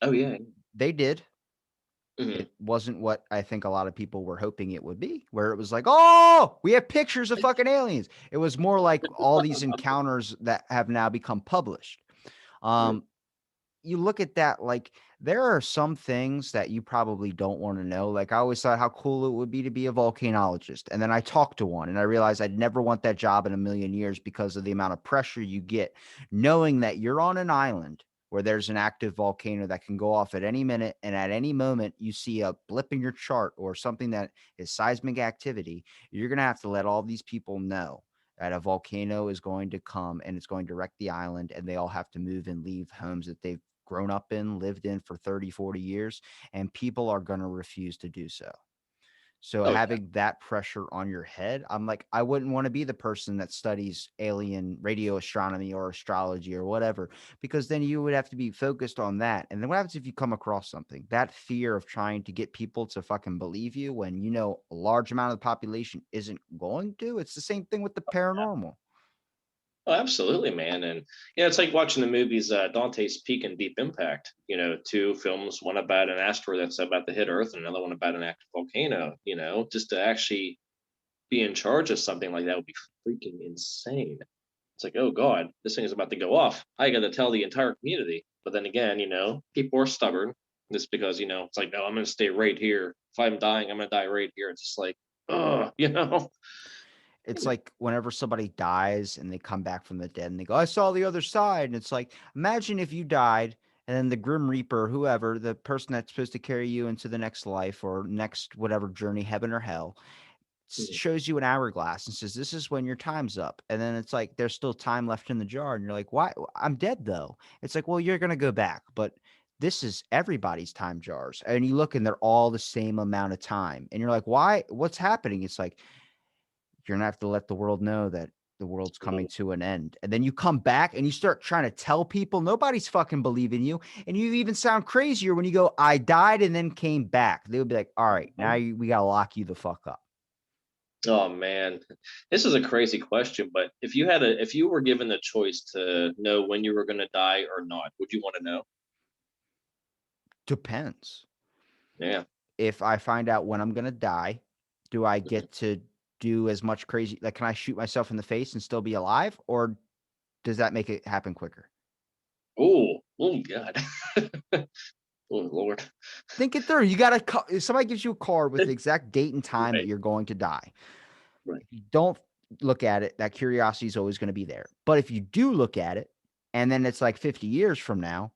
oh yeah. They did. Mhm. It wasn't what I think a lot of people were hoping it would be, where it was like, oh, we have pictures of fucking aliens. It was more like all these encounters that have now become published. Mhm. Um, you look at that, like there are some things that you probably don't want to know. Like I always thought how cool it would be to be a volcanologist. And then I talked to one and I realized I'd never want that job in a million years because of the amount of pressure you get knowing that you're on an island where there's an active volcano that can go off at any minute. And at any moment you see a blip in your chart or something that is seismic activity, you're going to have to let all these people know that a volcano is going to come and it's going to wreck the island and they all have to move and leave homes that they've grown up in, lived in for 30, 40 years, and people are going to refuse to do so. So Oh yeah. having that pressure on your head, I'm like, I wouldn't want to be the person that studies alien radio astronomy or astrology or whatever, because then you would have to be focused on that. And then what happens if you come across something? That fear of trying to get people to fucking believe you when a large amount of the population isn't going to. It's the same thing with the paranormal. Oh, absolutely, man. And it's like watching the movies Dante's Peak and Deep Impact. Two films, one about an asteroid that's about to hit Earth, and another one about an active volcano. Just to actually be in charge of something like that would be freaking insane. It's like, oh God, this thing is about to go off. I got to tell the entire community. But then again, people are stubborn just because, it's like, no, I'm going to stay right here. If I'm dying, I'm going to die right here. It's just like, oh. It's like whenever somebody dies and they come back from the dead and they go, I saw the other side. And it's like, imagine if you died and then the Grim Reaper, whoever, the person that's supposed to carry you into the next life or next whatever journey, heaven or hell, shows you an hourglass and says, this is when your time's up. And then it's like, there's still time left in the jar. And you're like, why? I'm dead though. It's like, well, you're going to go back. But this is everybody's time jars. And you look and they're all the same amount of time. And you're like, why? What's happening? It's like, you're gonna have to let the world know that the world's coming to an end. And then you come back and you start trying to tell people nobody's fucking believing you. And you even sound crazier when you go, I died and then came back. They would be like, all right, now we gotta lock you the fuck up. Oh man, this is a crazy question, but if you were given the choice to know when you were going to die or not, would you want to know? Depends. Yeah. If I find out when I'm gonna die, do I get to do as much crazy like can I shoot myself in the face and still be alive? Or does that make it happen quicker? Oh, oh God. Oh Lord. Think it through. You got to, if somebody gives you a card with the exact date and time that Right, you're going to die, right. if you don't look at it, that curiosity is always going to be there. But if you do look at it, and then it's like 50 years from now,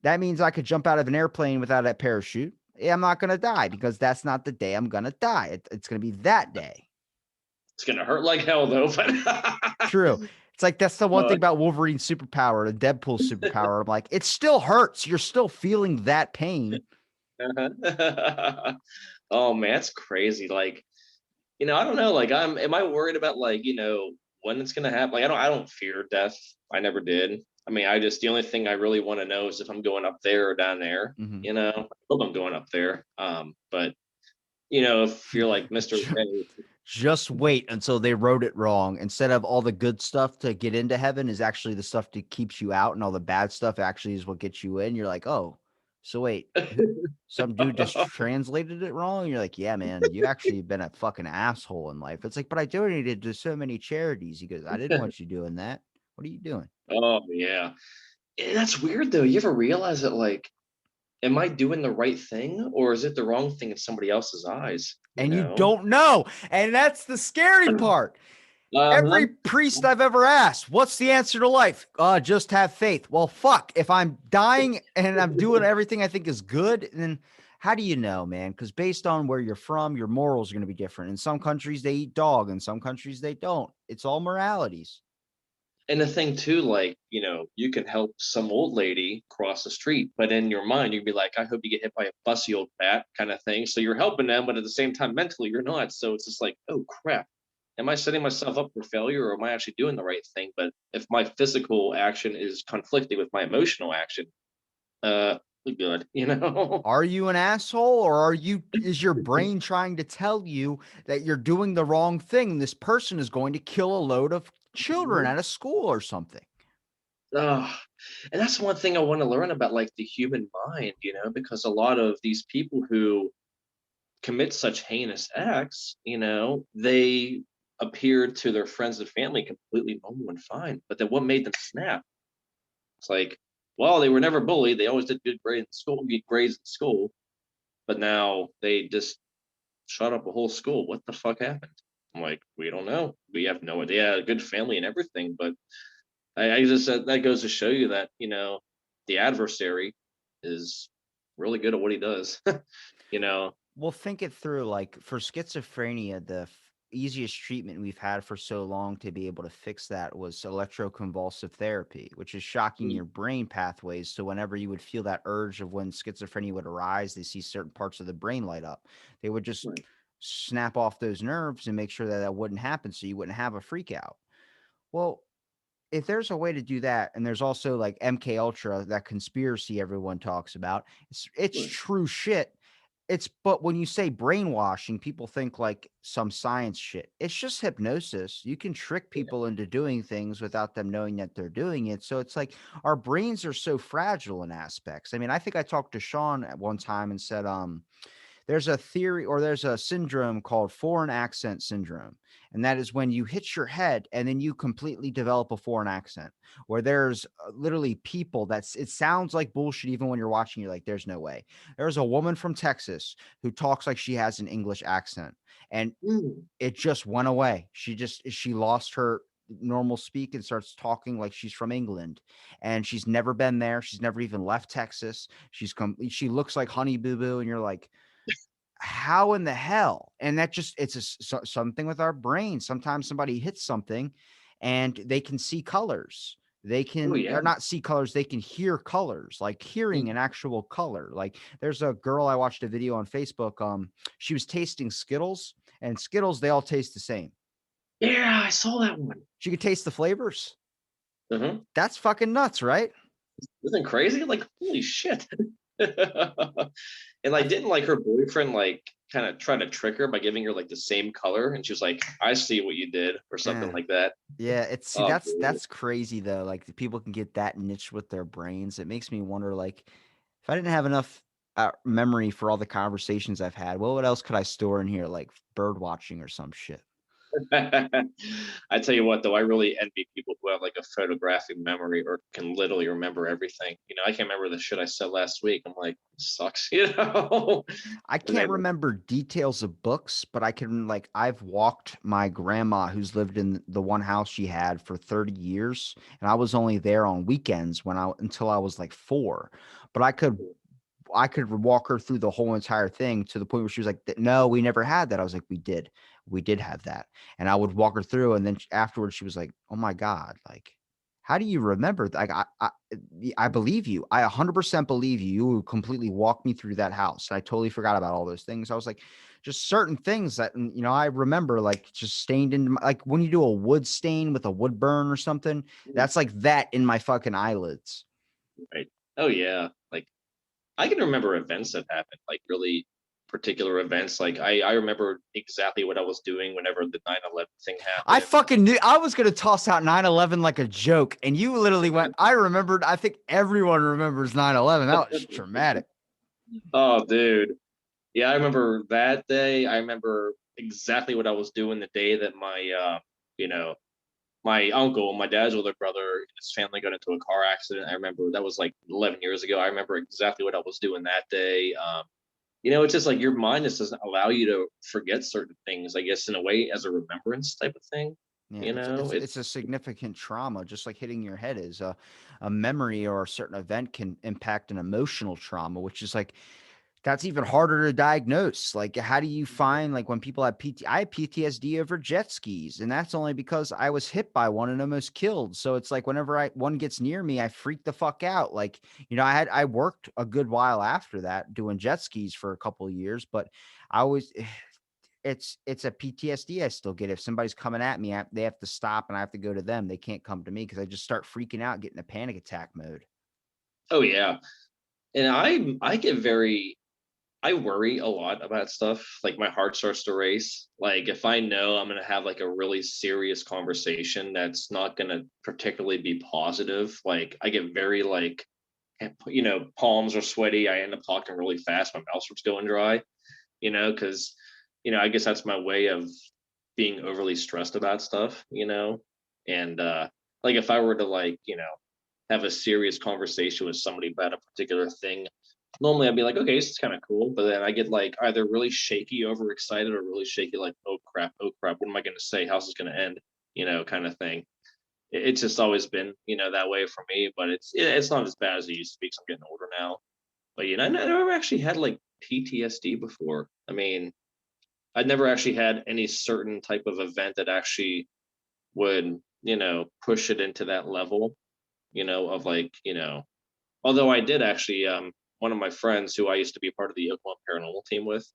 that means I could jump out of an airplane without a parachute. Yeah, I'm not going to die because that's not the day I'm going to die. It's going to be that day. It's gonna hurt like hell though, but True. It's like that's the one uh, thing about Wolverine's superpower, the Deadpool superpower. I'm like, it still hurts. You're still feeling that pain. oh man, that's crazy. Like, I don't know. Like, am I worried about like, when it's gonna happen? Like, I don't fear death. I never did. I mean, the only thing I really want to know is if I'm going up there or down there. Mhm. I hope I'm going up there. But if you're like Mr. Just wait until they wrote it wrong. Instead of all the good stuff to get into heaven is actually the stuff that keeps you out, and all the bad stuff actually is what gets you in. You're like, oh, so wait, some dude just translated it wrong. You're like, yeah, man, you actually been a fucking asshole in life. It's like, but I donated to so many charities. He goes, I didn't want you doing that. What are you doing? oh yeah. That's weird though. You ever realize that like, am I doing the right thing or is it the wrong thing in somebody else's eyes? And you don't know. And that's the scary part. Uh-huh. Every priest I've ever asked, what's the answer to life? Just have faith. Well, fuck. If I'm dying and I'm doing everything I think is good, then how do you know, man? Because based on where you're from, your morals are going to be different. In some countries, they eat dog. In some countries, they don't. It's all moralities. And the thing too, like, you can help some old lady cross the street, but in your mind, you'd be like, I hope you get hit by a fussy old bat kind of thing. So you're helping them, but at the same time, mentally, you're not. So it's just like, oh crap. Am I setting myself up for failure or am I actually doing the right thing? But if my physical action is conflicting with my emotional action, we're good, Are you an asshole, or is your brain trying to tell you that you're doing the wrong thing? This person is going to kill a load of children Mhm. at a school or something. Ugh. And that's one thing I want to learn about like the human mind, because a lot of these people who commit such heinous acts, they appeared to their friends and family completely normal and fine. But then what made them snap? It's like, well, they were never bullied. They always did good grades in school, but now they just shut up a whole school. What the fuck happened? I'm like, we don't know. We have no idea. A good family and everything, but I just said that goes to show you that the adversary is really good at what he does. you know, Well, think it through. Like for schizophrenia, the easiest treatment we've had for so long to be able to fix that was electroconvulsive therapy, which is shocking Mm, your brain pathways. So whenever you would feel that urge of when schizophrenia would arise, they see certain parts of the brain light up. They would just right, snap off those nerves and make sure that that wouldn't happen, so you wouldn't have a freak out. Well, if there's a way to do that, and there's also like MK Ultra, that conspiracy everyone talks about, it's right, true shit. But when you say brainwashing, people think like some science shit. It's just hypnosis. You can trick yeah, people into doing things without them knowing that they're doing it. So it's like our brains are so fragile in aspects. I mean, I think I talked to Sean at one time and said, there's a theory, or there's a syndrome called foreign accent syndrome. And that is when you hit your head and then you completely develop a foreign accent, where there's literally people it sounds like bullshit. Even when you're watching, you're like, there's no way. There's a woman from Texas who talks like she has an English accent, and mm, it just went away. She lost her normal speak and starts talking like she's from England, and she's never been there. She's never even left Texas. She looks like Honey Boo Boo, and you're like, how in the hell? And that just it's something with our brain. Sometimes somebody hits something and they can see colors. They oh can, yeah, or not see colors, they can hear colors, like hearing mm, an actual color. Like there's a girl, I watched a video on Facebook. She was tasting Skittles, and Skittles, they all taste the same. yeah. I saw that one. She could taste the flavors. Uh-huh. That's fucking nuts, right? Isn't it crazy? Like holy shit. And like, That's didn't like her boyfriend like kind of try to trick her by giving her like the same color, and she was like, "I see what you did," or something yeah. like that. Yeah, it's see, Oh, that's crazy though. Like the people can get that niche with their brains. It makes me wonder, like, if I didn't have enough memory for all the conversations I've had, what else could I store in here? Like bird watching or some shit. I tell you what, though, I really envy people who have like a photographic memory or can literally remember everything. I can't remember the shit I said last week. I'm like, sucks, I And can't then, remember details of books, but I can like I've walked my grandma who's lived in the one house she had for 30 years, and I was only there on weekends when I until I was like 4. But I could walk her through the whole entire thing to the point where she was like, "No, we never had that." I was like, we did have that," and I would walk her through, and then afterwards she was like, "Oh my god, like, how do you remember? Like, I believe you. I 100% believe you. You completely walked me through that house. I totally forgot about all those things." I was like, just certain things that I remember, like just stained in like when you do a wood stain with a wood burn or something. That's like that in my fucking eyelids. right. Oh yeah. Like I can remember events that happened, like really particular events. Like I remember exactly what I was doing whenever the 9/11 thing I happened. fucking knew I was gonna toss out 9/11 like a joke, and you literally went, I remembered. I think everyone remembers 9/11. That was traumatic. Oh, dude. Yeah, I remember that day. I remember exactly what I was doing the day that you know, my uncle, my dad's older brother, and his family got into a car accident. I remember that was like 11 years ago. I remember exactly what I was doing that day. It's just like your mind just doesn't allow you to forget certain things, I guess, in a way, as a remembrance type of thing. Yeah, You it's know, it's it's it's a significant trauma, just like hitting your head is a memory or a certain event can impact an emotional trauma, which is like that's even harder to diagnose. Like, how do you find like when people have I have PTSD over jet skis, and that's only because I was hit by one and almost killed. So it's like whenever one gets near me, I freak the fuck out. Like, I worked a good while after that doing jet skis for a couple of years, but I always it's a PTSD I still get. If somebody's coming at me, they have to stop and I have to go to them. They can't come to me because I just start freaking out, getting a panic attack mode. oh yeah, and I get very I worry a lot about stuff. Like my heart starts to race. Like if I know I'm gonna have like a really serious conversation that's not gonna particularly be positive, like I get very like palms are sweaty. I end up talking really fast. My mouth starts going dry. Because I guess that's my way of being overly stressed about stuff. And like if I were to like have a serious conversation with somebody about a particular thing, normally I'd be like, okay, this is kind of cool. But then I get like either really shaky, overexcited, or really shaky, like, oh crap, what am I going to say? How's this going to end? Kind of thing. It's just always been, that way for me. But it's not as bad as it used to be because I'm getting older now. But I never actually had like PTSD before. I mean, I'd never actually had any certain type of event that actually would, push it into that level, of like, although I did actually, one of my friends who I used to be part of the Oklahoma Paranormal team with,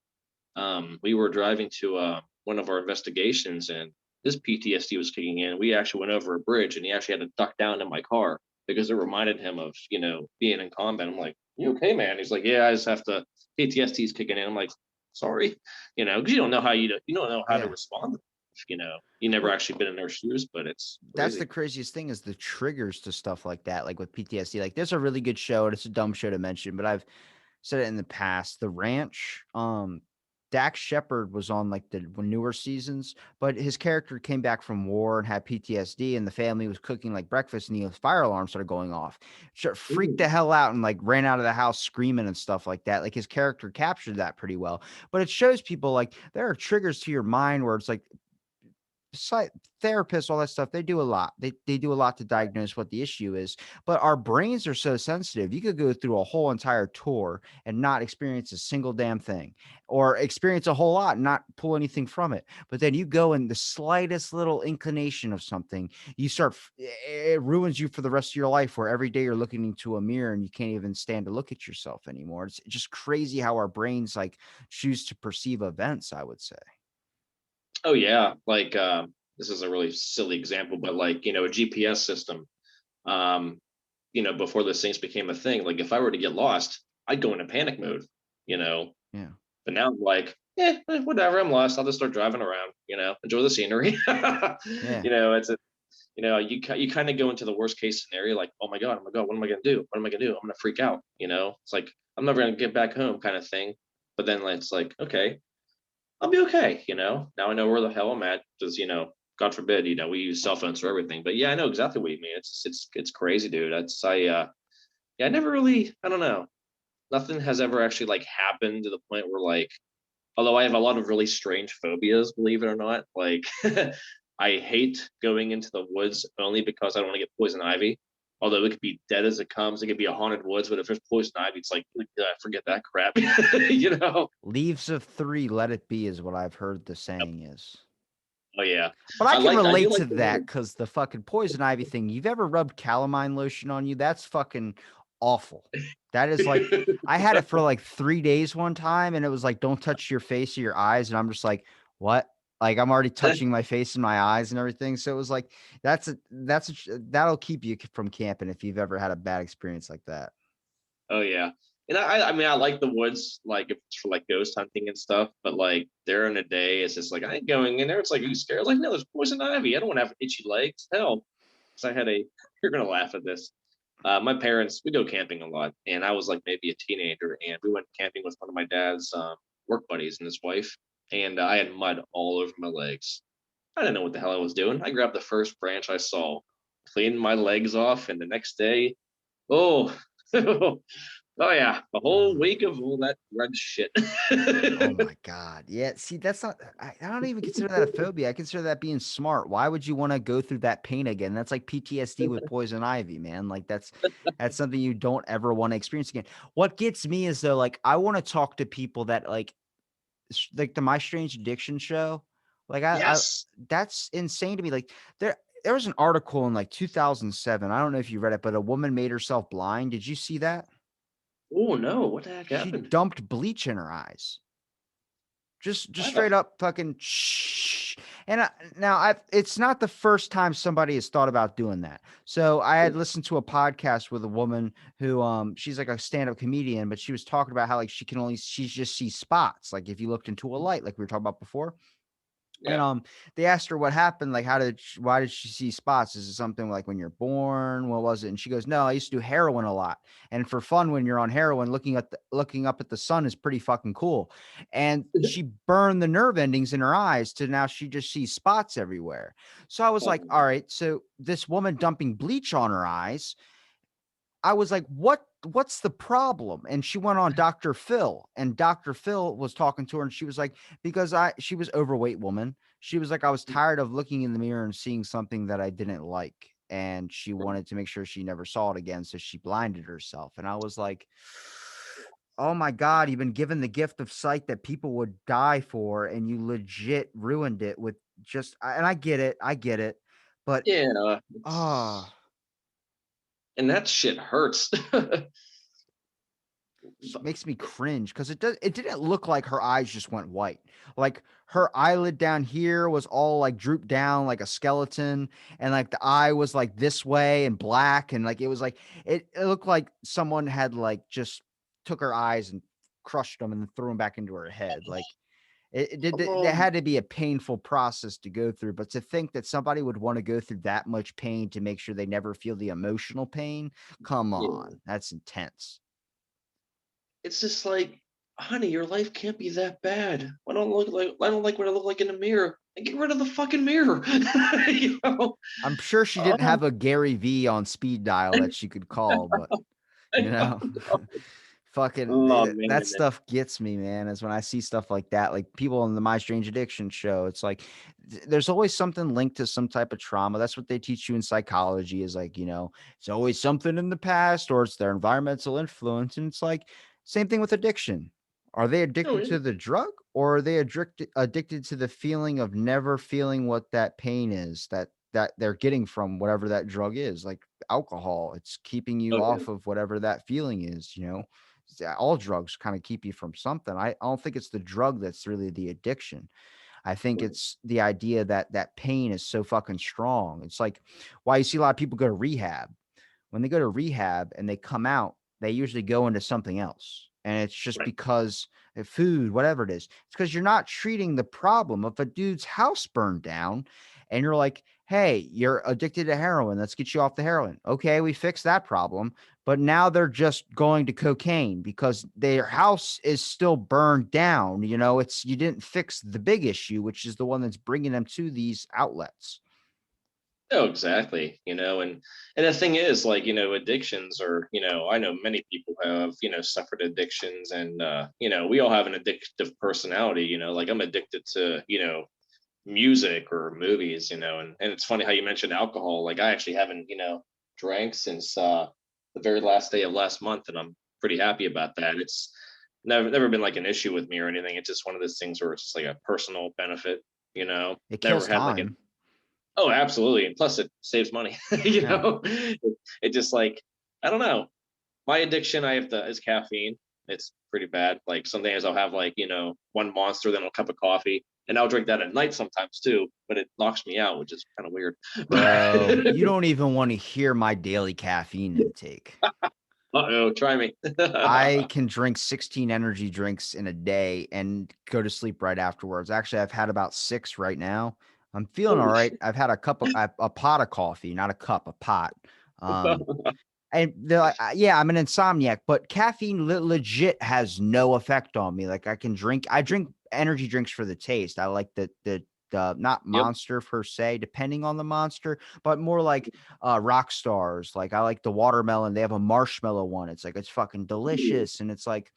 we were driving to one of our investigations and his PTSD was kicking in. We actually went over a bridge and he actually had to duck down in my car because it reminded him of, being in combat. I'm like, you okay, man? He's like, yeah, I just have to, PTSD is kicking in. I'm like, sorry, because you don't know you don't know how to Yeah. respond. You never Well, actually been in their shoes, but it's that's the crazy. craziest thing is the triggers to stuff like that, like with PTSD. Like there's a really good show, and it's a dumb show to mention, but I've said it in the past. The Ranch, Dax Shepard was on like the newer seasons, but his character came back from war and had PTSD, and the family was cooking like breakfast, and the fire alarm started going off. Freaked Ooh. the hell out and like ran out of the house screaming and stuff like that. Like his character captured that pretty well. But it shows people like there are triggers to your mind where it's like psy therapists, all that stuff, they do a lot. They do a lot to diagnose what the issue is, but our brains are so sensitive. You could go through a whole entire tour and not experience a single damn thing, or experience a whole lot and not pull anything from it. But then you go in the slightest little inclination of something, you start it ruins you for the rest of your life, where every day you're looking into a mirror and you can't even stand to look at yourself anymore. It's just crazy how our brains like choose to perceive events, I would say. Oh yeah, like this is a really silly example, but like a GPS system. Um, before those things became a thing, like if I were to get lost, I'd go into panic mode, you know. Yeah. But now I'm like, whatever, I'm lost. I'll just start driving around, enjoy the scenery. Yeah. It's a, you kind of go into the worst case scenario, like, oh my god, what am I gonna do? What am I gonna do? I'm gonna freak out. It's like I'm never gonna get back home, kind of thing. But then it's like, okay. I'll be okay. Now I know where the hell I'm at because God forbid, we use cell phones for everything. But yeah, I know exactly what you mean. It's crazy, dude. Yeah, I never really, I don't know. Nothing has ever actually like happened to the point where like, although I have a lot of really strange phobias, believe it or not. Like, I hate going into the woods only because I don't want to get poison ivy. Although it could be dead as it comes, it could be a haunted woods, but if there's poison ivy, it's like, forget that crap. you know? Leaves of three, let it be, is what I've heard the saying is. Oh yeah, But I can I do relate like to the that woods. because the fucking poison ivy thing. You've ever rubbed calamine lotion on you? That's fucking awful. That is like, I had it for like 3 days one time, and it was like, don't touch your face or your eyes, and I'm just like, what? Like I'm already touching my face and my eyes and everything. So it was like, that'll keep you from camping if you've ever had a bad experience like that. Oh yeah. And I mean I like the woods, like if it's for like ghost hunting and stuff, but like during the day it's just like I ain't going in there. It's like, are you scared? Like, no, there's poison ivy. I don't want to have itchy legs. Hell. So I had a you're gonna laugh at this. My parents, we go camping a lot, and I was like maybe a teenager, and we went camping with one of my dad's work buddies and his wife, and I had mud all over my legs. I didn't know what the hell I was doing. I grabbed the first branch I saw, cleaned my legs off, and the next day, oh, oh yeah, a whole week of all that red shit. Oh my god. Yeah, see, that's not I don't even consider that a phobia. I consider that being smart. Why would you wanna go through that pain again? That's like PTSD with poison ivy, man. Like that's something you don't ever wanna experience again. What gets me is though, like, I wanna talk to people that like the My Strange Addiction show. Like I Yes. that's insane to me. Like there was an article in like 2007. I don't know if you read it, but a woman made herself blind. Did you see that? Oh no, what the heck She happened? dumped bleach in her eyes. Just Why the straight up fucking shh. And now it's not the first time somebody has thought about doing that. So I had listened to a podcast with a woman who she's like a stand-up comedian, but she was talking about how like she just sees spots. Like if you looked into a light, like we were talking about before. And yeah. they asked her what happened, like why did she see spots? Is it something like when you're born? What was it? And she goes, no, I used to do heroin a lot. And for fun, when you're on heroin, looking up at the sun is pretty fucking cool. And she burned the nerve endings in her eyes to now she just sees spots everywhere. So I was like, Oh, all right, so this woman dumping bleach on her eyes, I was like, what's the problem? And she went on Dr. Phil, and Dr. Phil was talking to her, and she was like, because she was overweight woman. She was like, I was tired of looking in the mirror and seeing something that I didn't like. And she wanted to make sure she never saw it again. So she blinded herself. And I was like, oh my God, you've been given the gift of sight that people would die for, and you legit ruined it with and I get it. I get it. But yeah. ah, And that shit hurts. makes me cringe because it didn't look like her eyes just went white. Like her eyelid down here was all like drooped down like a skeleton, and like the eye was like this way and black, and like it was like it looked like someone had like just took her eyes and crushed them and then threw them back into her head. Like that Oh, had to be a painful process to go through. But to think that somebody would want to go through that much pain to make sure they never feel the emotional pain, come yeah. on, that's intense. It's just like, honey, your life can't be that bad. I don't like what I look like in the mirror. And get rid of the fucking mirror. you know? I'm sure she didn't Oh, have a Gary V on speed dial that she could call, but I you know, know. fucking Oh that man. stuff gets me, man. Is when I see stuff like that, like people on the My Strange Addiction show. It's like there's always something linked to some type of trauma. That's what they teach you in psychology. Is like it's always something in the past, or it's their environmental influence, and it's like same thing with addiction. Are they Oh, addicted yeah. to the drug, or are they addicted to the feeling of never feeling what that pain is that they're getting from whatever that drug is, like alcohol? It's keeping you Oh, yeah. off of whatever that feeling is. All drugs kind of keep you from something. I don't think it's the drug that's really the addiction. I think Right. it's the idea that that pain is so fucking strong. It's like why you see a lot of people go to rehab. When they go to rehab and they come out, they usually go into something else. And it's just Right. because food, whatever it is, it's because you're not treating the problem. If a dude's house burned down and you're like, hey, you're addicted to heroin. Let's get you off the heroin. Okay, we fixed that problem. But now they're just going to cocaine because their house is still burned down. You know, it's you didn't fix the big issue, which is the one that's bringing them to these outlets. Oh, exactly. And the thing is, like, addictions are, I know many people have, suffered addictions, and we all have an addictive personality. Like, I'm addicted to, music or movies. And it's funny how you mentioned alcohol. Like, I actually haven't, drank since the very last day of last month, and I'm pretty happy about that. It's never been like an issue with me or anything. It's just one of those things where it's just like a personal benefit. It kills Never had like an time. Oh, absolutely, and plus it saves money. Yeah. It just, like, I don't know. My addiction, I have to is caffeine. It's pretty bad. Like, some days I'll have, like, one Monster, then a cup of coffee, and I'll drink that at night sometimes too. But it knocks me out, which is kind of weird. Bro, you don't even want to hear my daily caffeine intake. Uh-oh, try me. I can drink 16 energy drinks in a day and go to sleep right afterwards. Actually, I've had about 6 right now. I'm feeling all Holy right. shit. I've had a pot of coffee, not a cup, a pot. Um, and they're like, yeah, I'm an insomniac, but caffeine legit has no effect on me. Like I drink energy drinks for the taste. I like the not Yep. Monster per se, depending on the monster, but more like rock stars. Like I like the watermelon. They have a marshmallow one. It's like it's fucking delicious. And it's like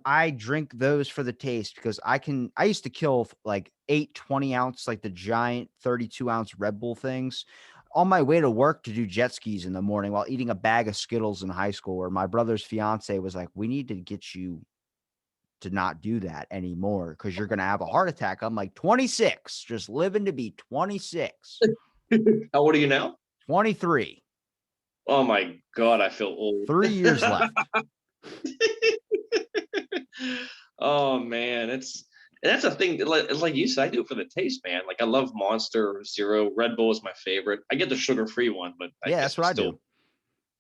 I drink those for the taste because I used to kill like 8 20 ounce, like the giant 32-ounce Red Bull things on my way to work to do jet skis in the morning while eating a bag of Skittles in high school. Where my brother's fiance was like, we need to get you to not do that anymore because you're going to have a heart attack. I'm like, 26, just living to be 26, How old are you now? 23, Oh my god, I feel old. 3 years left. Oh man, and that's a thing. Like you said, I do it for the taste, man. Like, I love Monster Zero. Red Bull is my favorite. I get the sugar-free one, but I Yeah, guess that's I'm what I still. do.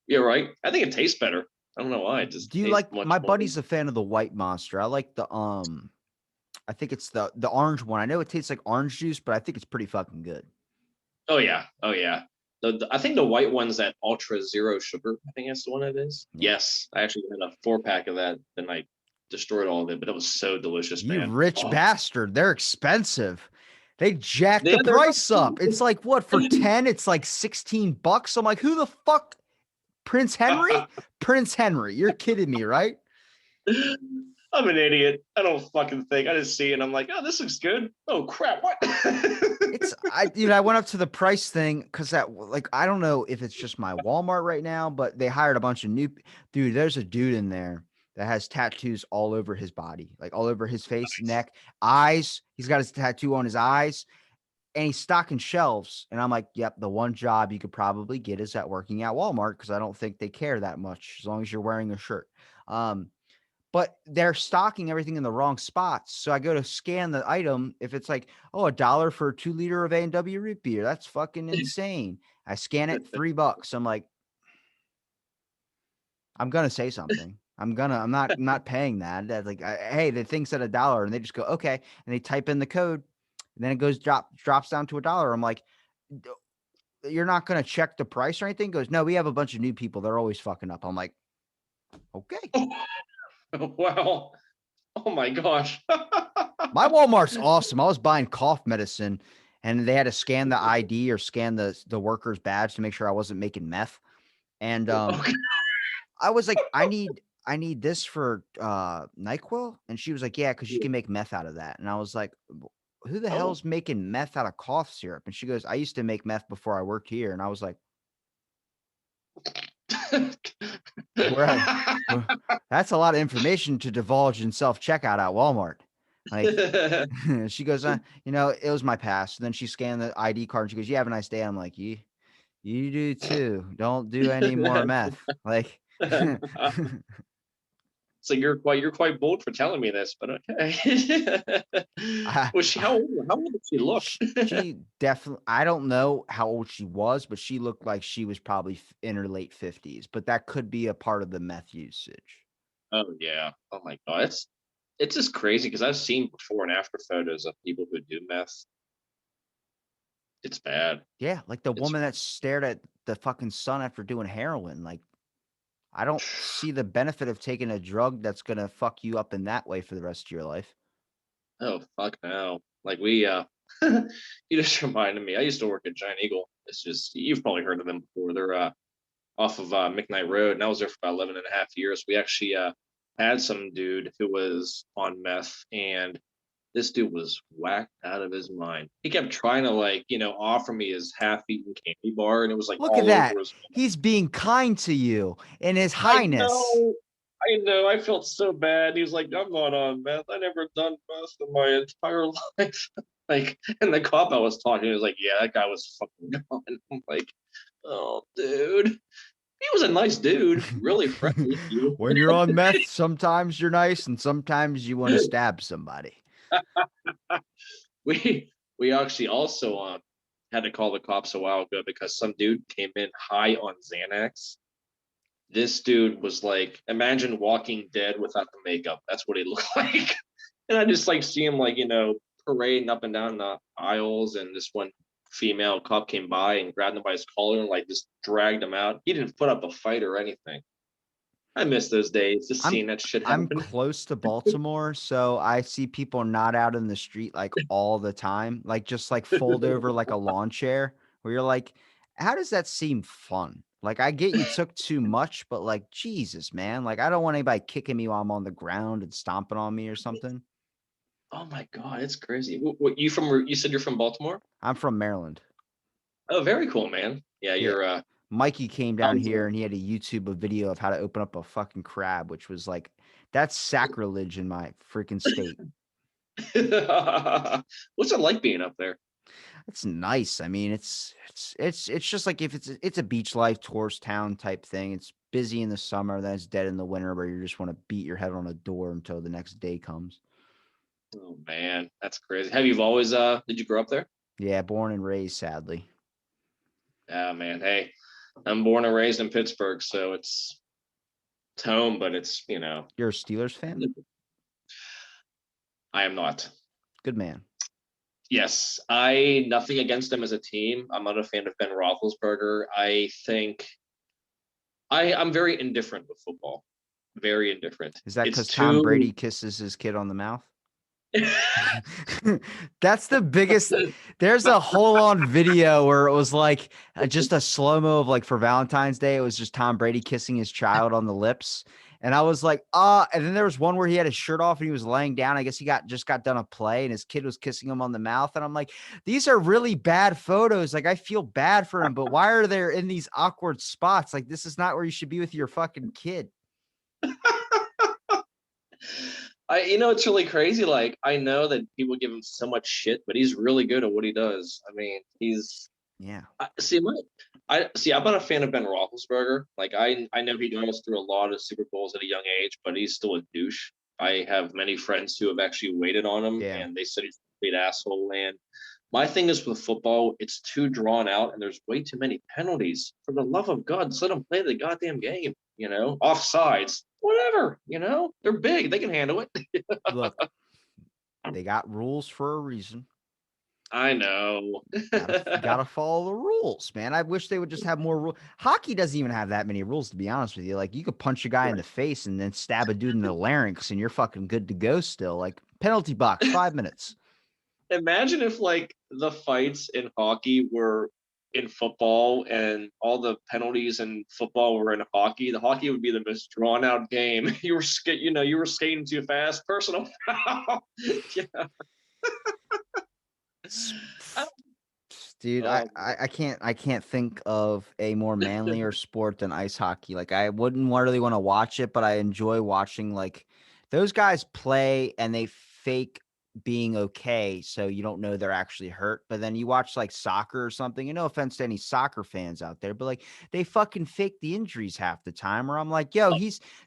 Yeah, right. I think it tastes better. I don't know why. It just Do you tastes like much my more. buddy's a fan of the white Monster. I like the I think it's the orange one. I know it tastes like orange juice, but I think it's pretty fucking good. Oh yeah, oh yeah. I think the white one's that Ultra Zero Sugar. I think that's the one it is. Yeah. Yes, I actually had a 4 pack of that, and I destroyed all of it. But it was so delicious, You man. rich Oh, bastard. They're expensive. They jacked the yeah, they're price up. It's like what for 10? It's like 16 bucks. I'm like, who the fuck? Prince Henry? Prince Henry. You're kidding me, right? I'm an idiot. I don't fucking think. I just see it and I'm like, oh, this looks good. Oh crap, what? I went up to the price thing because that like I don't know if it's just my Walmart right now, but they hired a bunch of new dude. There's a dude in there that has tattoos all over his body, like all over his face, neck, eyes. He's got his tattoo on his eyes, and he's stocking shelves. And I'm like, yep, the one job you could probably get is at working at Walmart because I don't think they care that much as long as you're wearing a shirt. Um, but they're stocking everything in the wrong spots. So I go to scan the item. If it's like, oh, $1 for a 2 liter of A&W root beer, that's fucking insane. I scan it, $3. I'm like, I'm gonna say something. I'm not paying that. That's like, hey, the thing said $1, and they just go, okay, and they type in the code, and then it drops down to $1. I'm like, you're not gonna check the price or anything? Goes, no, we have a bunch of new people. They're always fucking up. I'm like, okay. Wow. Oh my gosh. My Walmart's awesome. I was buying cough medicine and they had to scan the ID or scan the worker's badge to make sure I wasn't making meth. And Okay. I was like, I need this for NyQuil. And she was like, yeah, because you can make meth out of that. And I was like, who the Oh. hell's making meth out of cough syrup? And she goes, I used to make meth before I worked here. And I was like, where, where that's a lot of information to divulge in self-checkout at Walmart. Like she goes, it was my past. And then she scanned the ID card and she goes, you have a nice day. I'm like, you do too. Don't do any more meth. Like, So you're quite bold for telling me this, but okay. I, Was she how old did she look? she definitely, I don't know how old she was, but she looked like she was probably in her late 50s, but that could be a part of the meth usage. Oh yeah. Oh my god. It's just crazy because I've seen before and after photos of people who do meth. It's bad. Yeah, like the It's woman that stared at the fucking sun after doing heroin. Like, I don't see the benefit of taking a drug that's gonna fuck you up in that way for the rest of your life. oh fuck no. Like we you just reminded me. I used to work at Giant Eagle. It's just you've probably heard of them before. They're off of McKnight Road, and I was there for about 11 and a half years. We actually had some dude who was on meth, and this dude was whacked out of his mind. He kept trying to like, offer me his half-eaten candy bar, and it was like Look at all over that. his. He's being kind to you and his I highness. know, I know. I felt so bad. He was like, "I'm not on meth. I never done meth in my entire life." Like, and the cop I was talking to was like, "Yeah, that guy was fucking gone." I'm like, "Oh, dude." He was a nice dude, really friendly. When you're on meth, sometimes you're nice and sometimes you want to stab somebody. We actually also had to call the cops a while ago because some dude came in high on Xanax. This dude was like, imagine Walking Dead without the makeup. That's what he looked like. And I just like see him like, parading up and down the aisles, and this one female cop came by and grabbed him by his collar and like just dragged him out. He didn't put up a fight or anything. I miss those days, just I'm seeing that shit I'm happen. close to Baltimore, so I see people not out in the street like all the time, like just like fold over like a lawn chair where you're like, how does that seem fun? Like I get you took too much, but like Jesus, man, like I don't want anybody kicking me while I'm on the ground and stomping on me or something. Oh my god, it's crazy. What you from? You said you're from Baltimore? I'm from Maryland. Oh, very cool, man. Yeah, Yeah. you're Mikey came down sounds here and he had a YouTube a video of how to open up a fucking crab, which was like that's sacrilege in my freaking state. What's it like being up there? It's nice. I mean, it's just like if it's a beach life tourist town type thing. It's busy in the summer, then it's dead in the winter, where you just want to beat your head on a door until the next day comes. Oh man, that's crazy. Have you always did you grow up there? Yeah, born and raised, sadly. Yeah, man. Hey, I'm born and raised in Pittsburgh, so it's home, but it's, You're a Steelers fan? I am not. Good man. Yes, I nothing against them as a team. I'm not a fan of Ben Roethlisberger. I think I'm very indifferent with football. Very indifferent. Is that It's because Tom too Brady kisses his kid on the mouth? That's the biggest. There's a whole on video where it was like just a slow mo of like for Valentine's Day. It was just Tom Brady kissing his child on the lips. And I was like, and then there was one where he had his shirt off and he was laying down. I guess he just got done a play and his kid was kissing him on the mouth. And I'm like, these are really bad photos. Like, I feel bad for him, but why are they in these awkward spots? Like, this is not where you should be with your fucking kid. it's really crazy. Like, I know that people give him so much shit, but he's really good at what he does. I mean, he's Yeah. I'm not a fan of Ben Roethlisberger. Like, I know he goes through a lot of Super Bowls at a young age, but he's still a douche. I have many friends who have actually waited on him, Yeah. and they said he's a complete asshole. And my thing is with football, it's too drawn out, and there's way too many penalties. For the love of God, just let them play the goddamn game. Offsides, whatever. They're big; they can handle it. Look, they got rules for a reason. I know. Gotta follow the rules, man. I wish they would just have more rules. Hockey doesn't even have that many rules, to be honest with you. Like you could punch a guy in the face and then stab a dude in the larynx, and you're fucking good to go. Still, like penalty box, 5 minutes. Imagine if like the fights in hockey were in football and all the penalties in football were in hockey. The hockey would be the most drawn out game. You were skating too fast. Personal foul. Yeah. Dude, Um, I can't think of a more manlier sport than ice hockey. Like I wouldn't really want to watch it, but I enjoy watching like those guys play and they fake being okay, so you don't know they're actually hurt. But then you watch like soccer or something, and no offense to any soccer fans out there, but like they fucking fake the injuries half the time. Where I'm like, yo,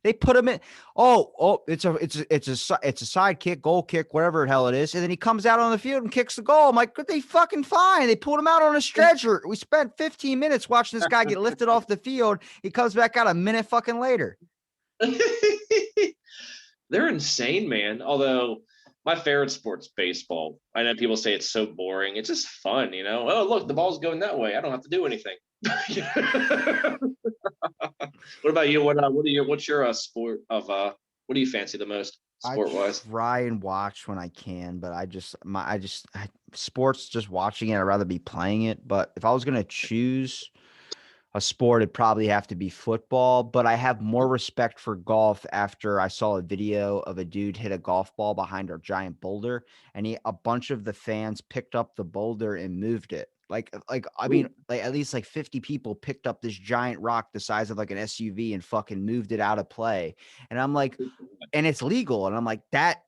they put him in. Oh, it's a side kick, goal kick, whatever the hell it is. And then he comes out on the field and kicks the goal. I'm like, good, they fucking fine. They pulled him out on a stretcher. We spent 15 minutes watching this guy get lifted off the field. He comes back out a minute fucking later. they're insane, man. Although my favorite sport's baseball. I know people say it's so boring. It's just fun, you know. Oh, look, the ball's going that way. I don't have to do anything. What about you? What's your sport of what do you fancy the most I sport wise? try and watch when I can, but sports just watching it. I'd rather be playing it. But if I was gonna choose a sport, it'd probably have to be football. But I have more respect for golf after I saw a video of a dude hit a golf ball behind our giant boulder, and a bunch of the fans picked up the boulder and moved it. Like I mean, Ooh. like at least like 50 people picked up this giant rock the size of like an SUV and fucking moved it out of play. And I'm like, and it's legal. And I'm like, that's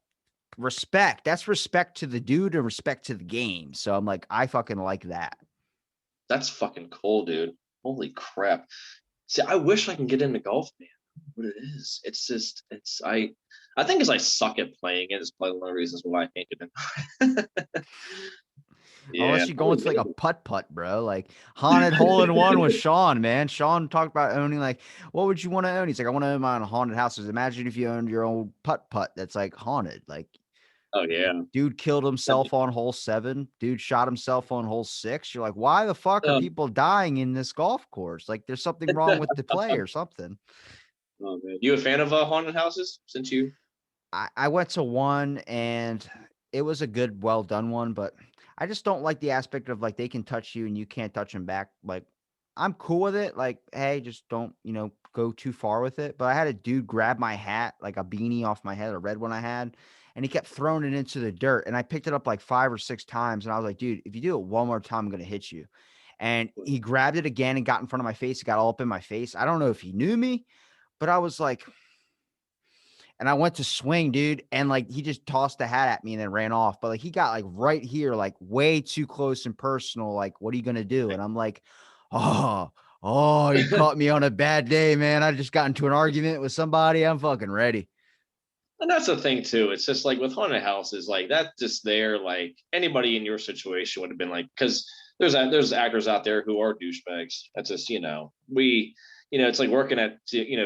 respect to the dude and respect to the game. So I'm like, I fucking like that. That's fucking cool, dude. Holy crap. See, I wish I can get into golf, man. What it is. It's just I think as I suck at playing it is probably one of the reasons why I can't get into it. Yeah, Unless you go probably into like a maybe. putt, bro. Like haunted hole in one with Sean, man. Sean talked about owning like, what would you want to own? He's like, I want to own my own haunted houses. Imagine if you owned your own putt that's like haunted. Like, Oh yeah. dude killed himself on hole 7. Dude shot himself on hole 6. You're like, why the fuck are Um, people dying in this golf course? Like, there's something wrong with the play or something. oh man. You a fan of haunted houses since you I went to one and it was a good, well done one, but I just don't like the aspect of like they can touch you and you can't touch them back. Like, I'm cool with it. Like, hey, just don't, go too far with it. But I had a dude grab my hat, like a beanie off my head, a red one I had, and he kept throwing it into the dirt. And I picked it up like 5 or 6 times. And I was like, dude, if you do it one more time, I'm going to hit you. And he grabbed it again and got in front of my face. It got all up in my face. I don't know if he knew me, but I was like, and I went to swing, dude, and like he just tossed the hat at me and then ran off. But like he got like right here, like way too close and personal. Like, what are you gonna do? And I'm like, oh, you caught me on a bad day, man. I just got into an argument with somebody. I'm fucking ready. and that's the thing too. It's just like with haunted houses, like that just there, like anybody in your situation would have been like, because there's actors out there who are douchebags. That's just, it's like working at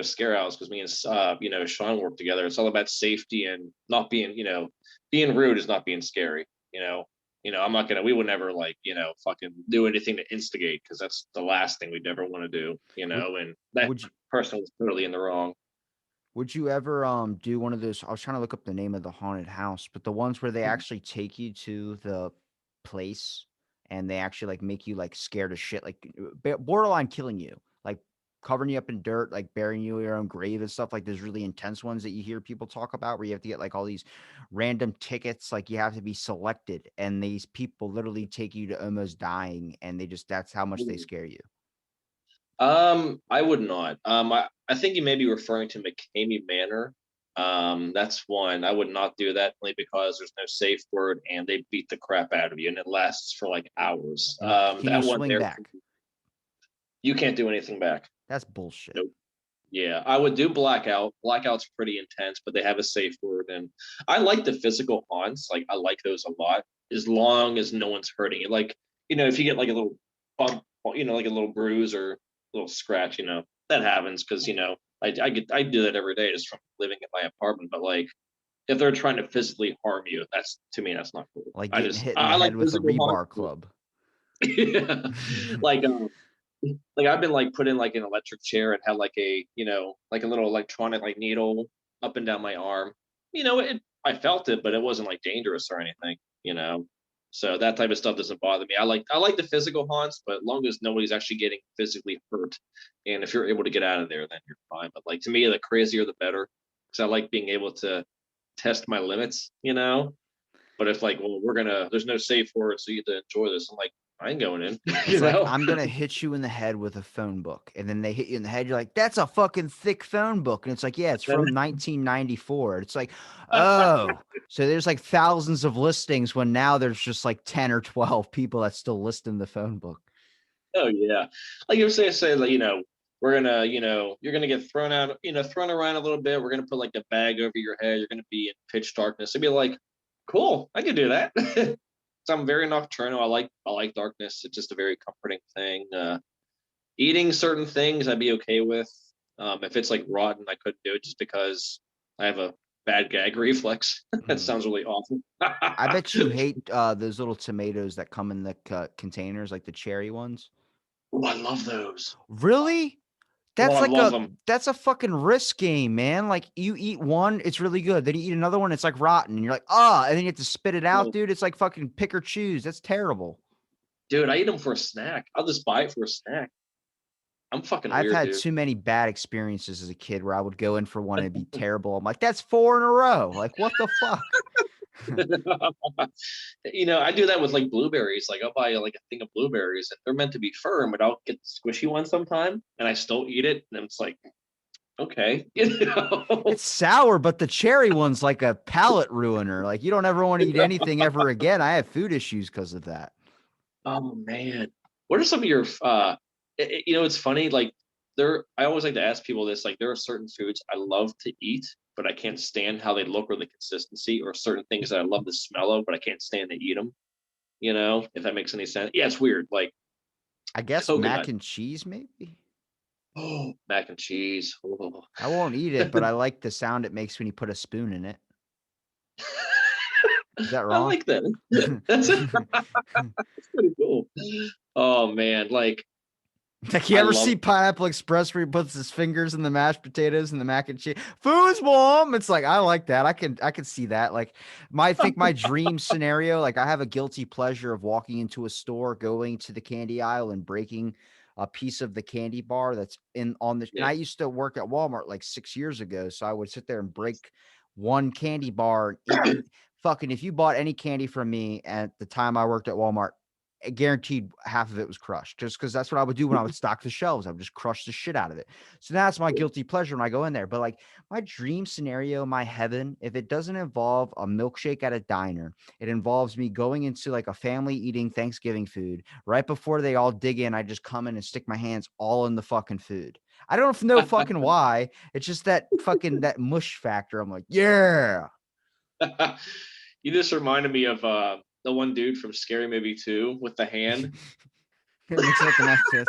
scare house because me and Sean work together. It's all about safety and not being, being rude is not being scary. I'm not gonna. We would never like fucking do anything to instigate because that's the last thing we'd ever want to do. Would And that would you person was totally in the wrong. would you ever do one of those? I was trying to look up the name of the haunted house, but the ones where they actually take you to the place and they actually like make you like scared of shit, like borderline killing you, like covering you up in dirt, like burying you in your own grave and stuff. Like there's really intense ones that you hear people talk about where you have to get like all these random tickets, like you have to be selected, and these people literally take you to almost dying, and that's how much they scare you. I would not. I think you may be referring to McCamey Manor. That's one. I would not do that only because there's no safe word and they beat the crap out of you and it lasts for like hours. And can you That one swing there, back? you can't do anything back. That's bullshit. Nope. Yeah, I would do Blackout. Blackout's pretty intense, but they have a safe word, and I like the physical haunts. Like I like those a lot, as long as no one's hurting you. Like if you get like a little bump, like a little bruise or a little scratch, that happens because I do that every day just from living in my apartment. But like if they're trying to physically harm you, that's to me that's not cool. Like I getting just hit in the I like head with a physical haunts. rebar club. Yeah. Like I've been like put in like an electric chair and had like like a little electronic like needle up and down my arm. I felt it, but it wasn't like dangerous or anything. So that type of stuff doesn't bother me. I like the physical haunts, but as long as nobody's actually getting physically hurt, and if you're able to get out of there, then you're fine. But like to me, the crazier the better, because I like being able to test my limits. But if like, well, there's no safe word, so you have to enjoy this. I'm like, I ain't going in. It's like, I'm gonna hit you in the head with a phone book. And then they hit you in the head. You're like, that's a fucking thick phone book. And it's like, yeah, it's from 1994. It's like, oh, so there's like thousands of listings when now there's just like 10 or 12 people that still list in the phone book. Oh yeah, like you say like we're gonna you're gonna get thrown out thrown around a little bit. We're gonna put like a bag over your head. You're gonna be in pitch darkness. It'd be like, cool, I could do that. So I'm very nocturnal. I like darkness. It's just a very comforting thing. Eating certain things I'd be okay with. If it's like rotten, I couldn't do it just because I have a bad gag reflex. That Mhm. sounds really awful. I bet you hate those little tomatoes that come in the containers, like the cherry ones. Oh, I love those. Really? Oh, That's I like love a them. that's a fucking risk game, man. Like you eat one, it's really good. Then you eat another one, it's like rotten, and you're like, ah, and then you have to spit it out, dude. It's like fucking pick or choose. That's terrible. Dude, I eat them for a snack. I'll just buy it for a snack. I'm fucking I've weird, had dude. too many bad experiences as a kid where I would go in for one and it'd be terrible. I'm like, that's four in a row. Like, what the fuck? I do that with like blueberries. Like I'll buy like a thing of blueberries and they're meant to be firm, but I'll get the squishy one sometime and I still eat it. And it's like, okay, It's sour, but the cherry one's like a palate ruiner. Like, you don't ever want to eat anything ever again. I have food issues because of that. Oh man. What are some of your it's funny, like I always like to ask people this, like there are certain foods I love to eat, but I can't stand how they look or the consistency, or certain things that I love the smell of, but I can't stand to eat them, if that makes any sense. Yeah, it's weird. Like I guess mac coconut. and cheese, maybe. Oh, mac and cheese. Oh. I won't eat it, but I like the sound it makes when you put a spoon in it. Is that I wrong? like that. That's pretty cool. Oh man, like Like, you I ever see love Pineapple Express where he puts his fingers in the mashed potatoes and the mac and cheese? Food's warm. It's like, I like that. I can see that. Like, I think my dream scenario, like, I have a guilty pleasure of walking into a store, going to the candy aisle and breaking a piece of the candy bar that's in on the, and yeah. I used to work at Walmart like 6 years ago. So I would sit there and break one candy bar and eat, and fucking, if you bought any candy from me at the time I worked at Walmart, guaranteed half of it was crushed, just because that's what I would do when I would stock the shelves. I would just crush the shit out of it. So that's my guilty pleasure when I go in there. But like, my dream scenario, my heaven, if it doesn't involve a milkshake at a diner, it involves me going into like a family eating Thanksgiving food. Right before they all dig in, I just come in and stick my hands all in the fucking food. I don't know fucking why. It's just that fucking that mush factor. I'm like, yeah. You just reminded me of the one dude from Scary Movie 2 with the hand. Mix it with the mashed potatoes.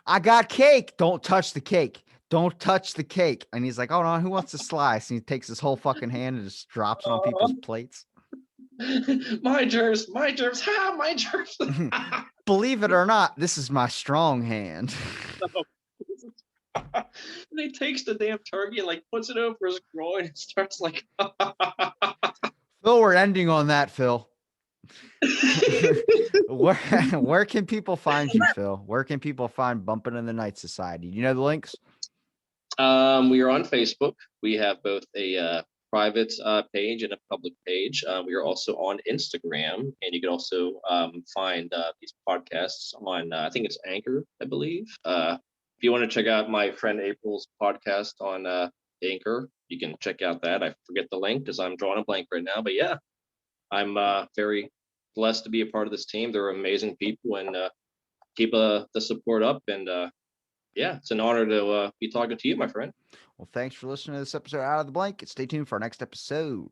I got cake. Don't touch the cake. Don't touch the cake. And he's like, hold on, who wants a slice? And he takes his whole fucking hand and just drops it on people's plates. My germs, ha, my germs. Believe it or not, this is my strong hand. And he takes the damn turkey and like puts it over his groin and starts like Phil, we're ending on that, Phil. where where can people find you, Phil? Where can people find Bumping in the Night Society? Do you know the links? We are on Facebook. We have both a private page and a public page. We are also on Instagram, and you can also find these podcasts on, I think it's Anchor, I believe. If you want to check out my friend April's podcast on Anchor, you can check out that. I forget the link because I'm drawing a blank right now. But yeah, I'm very blessed to be a part of this team. They're amazing people, and keep the support up. And yeah, it's an honor to be talking to you, my friend. Well, thanks for listening to this episode of Out of the Blanket. Stay tuned for our next episode.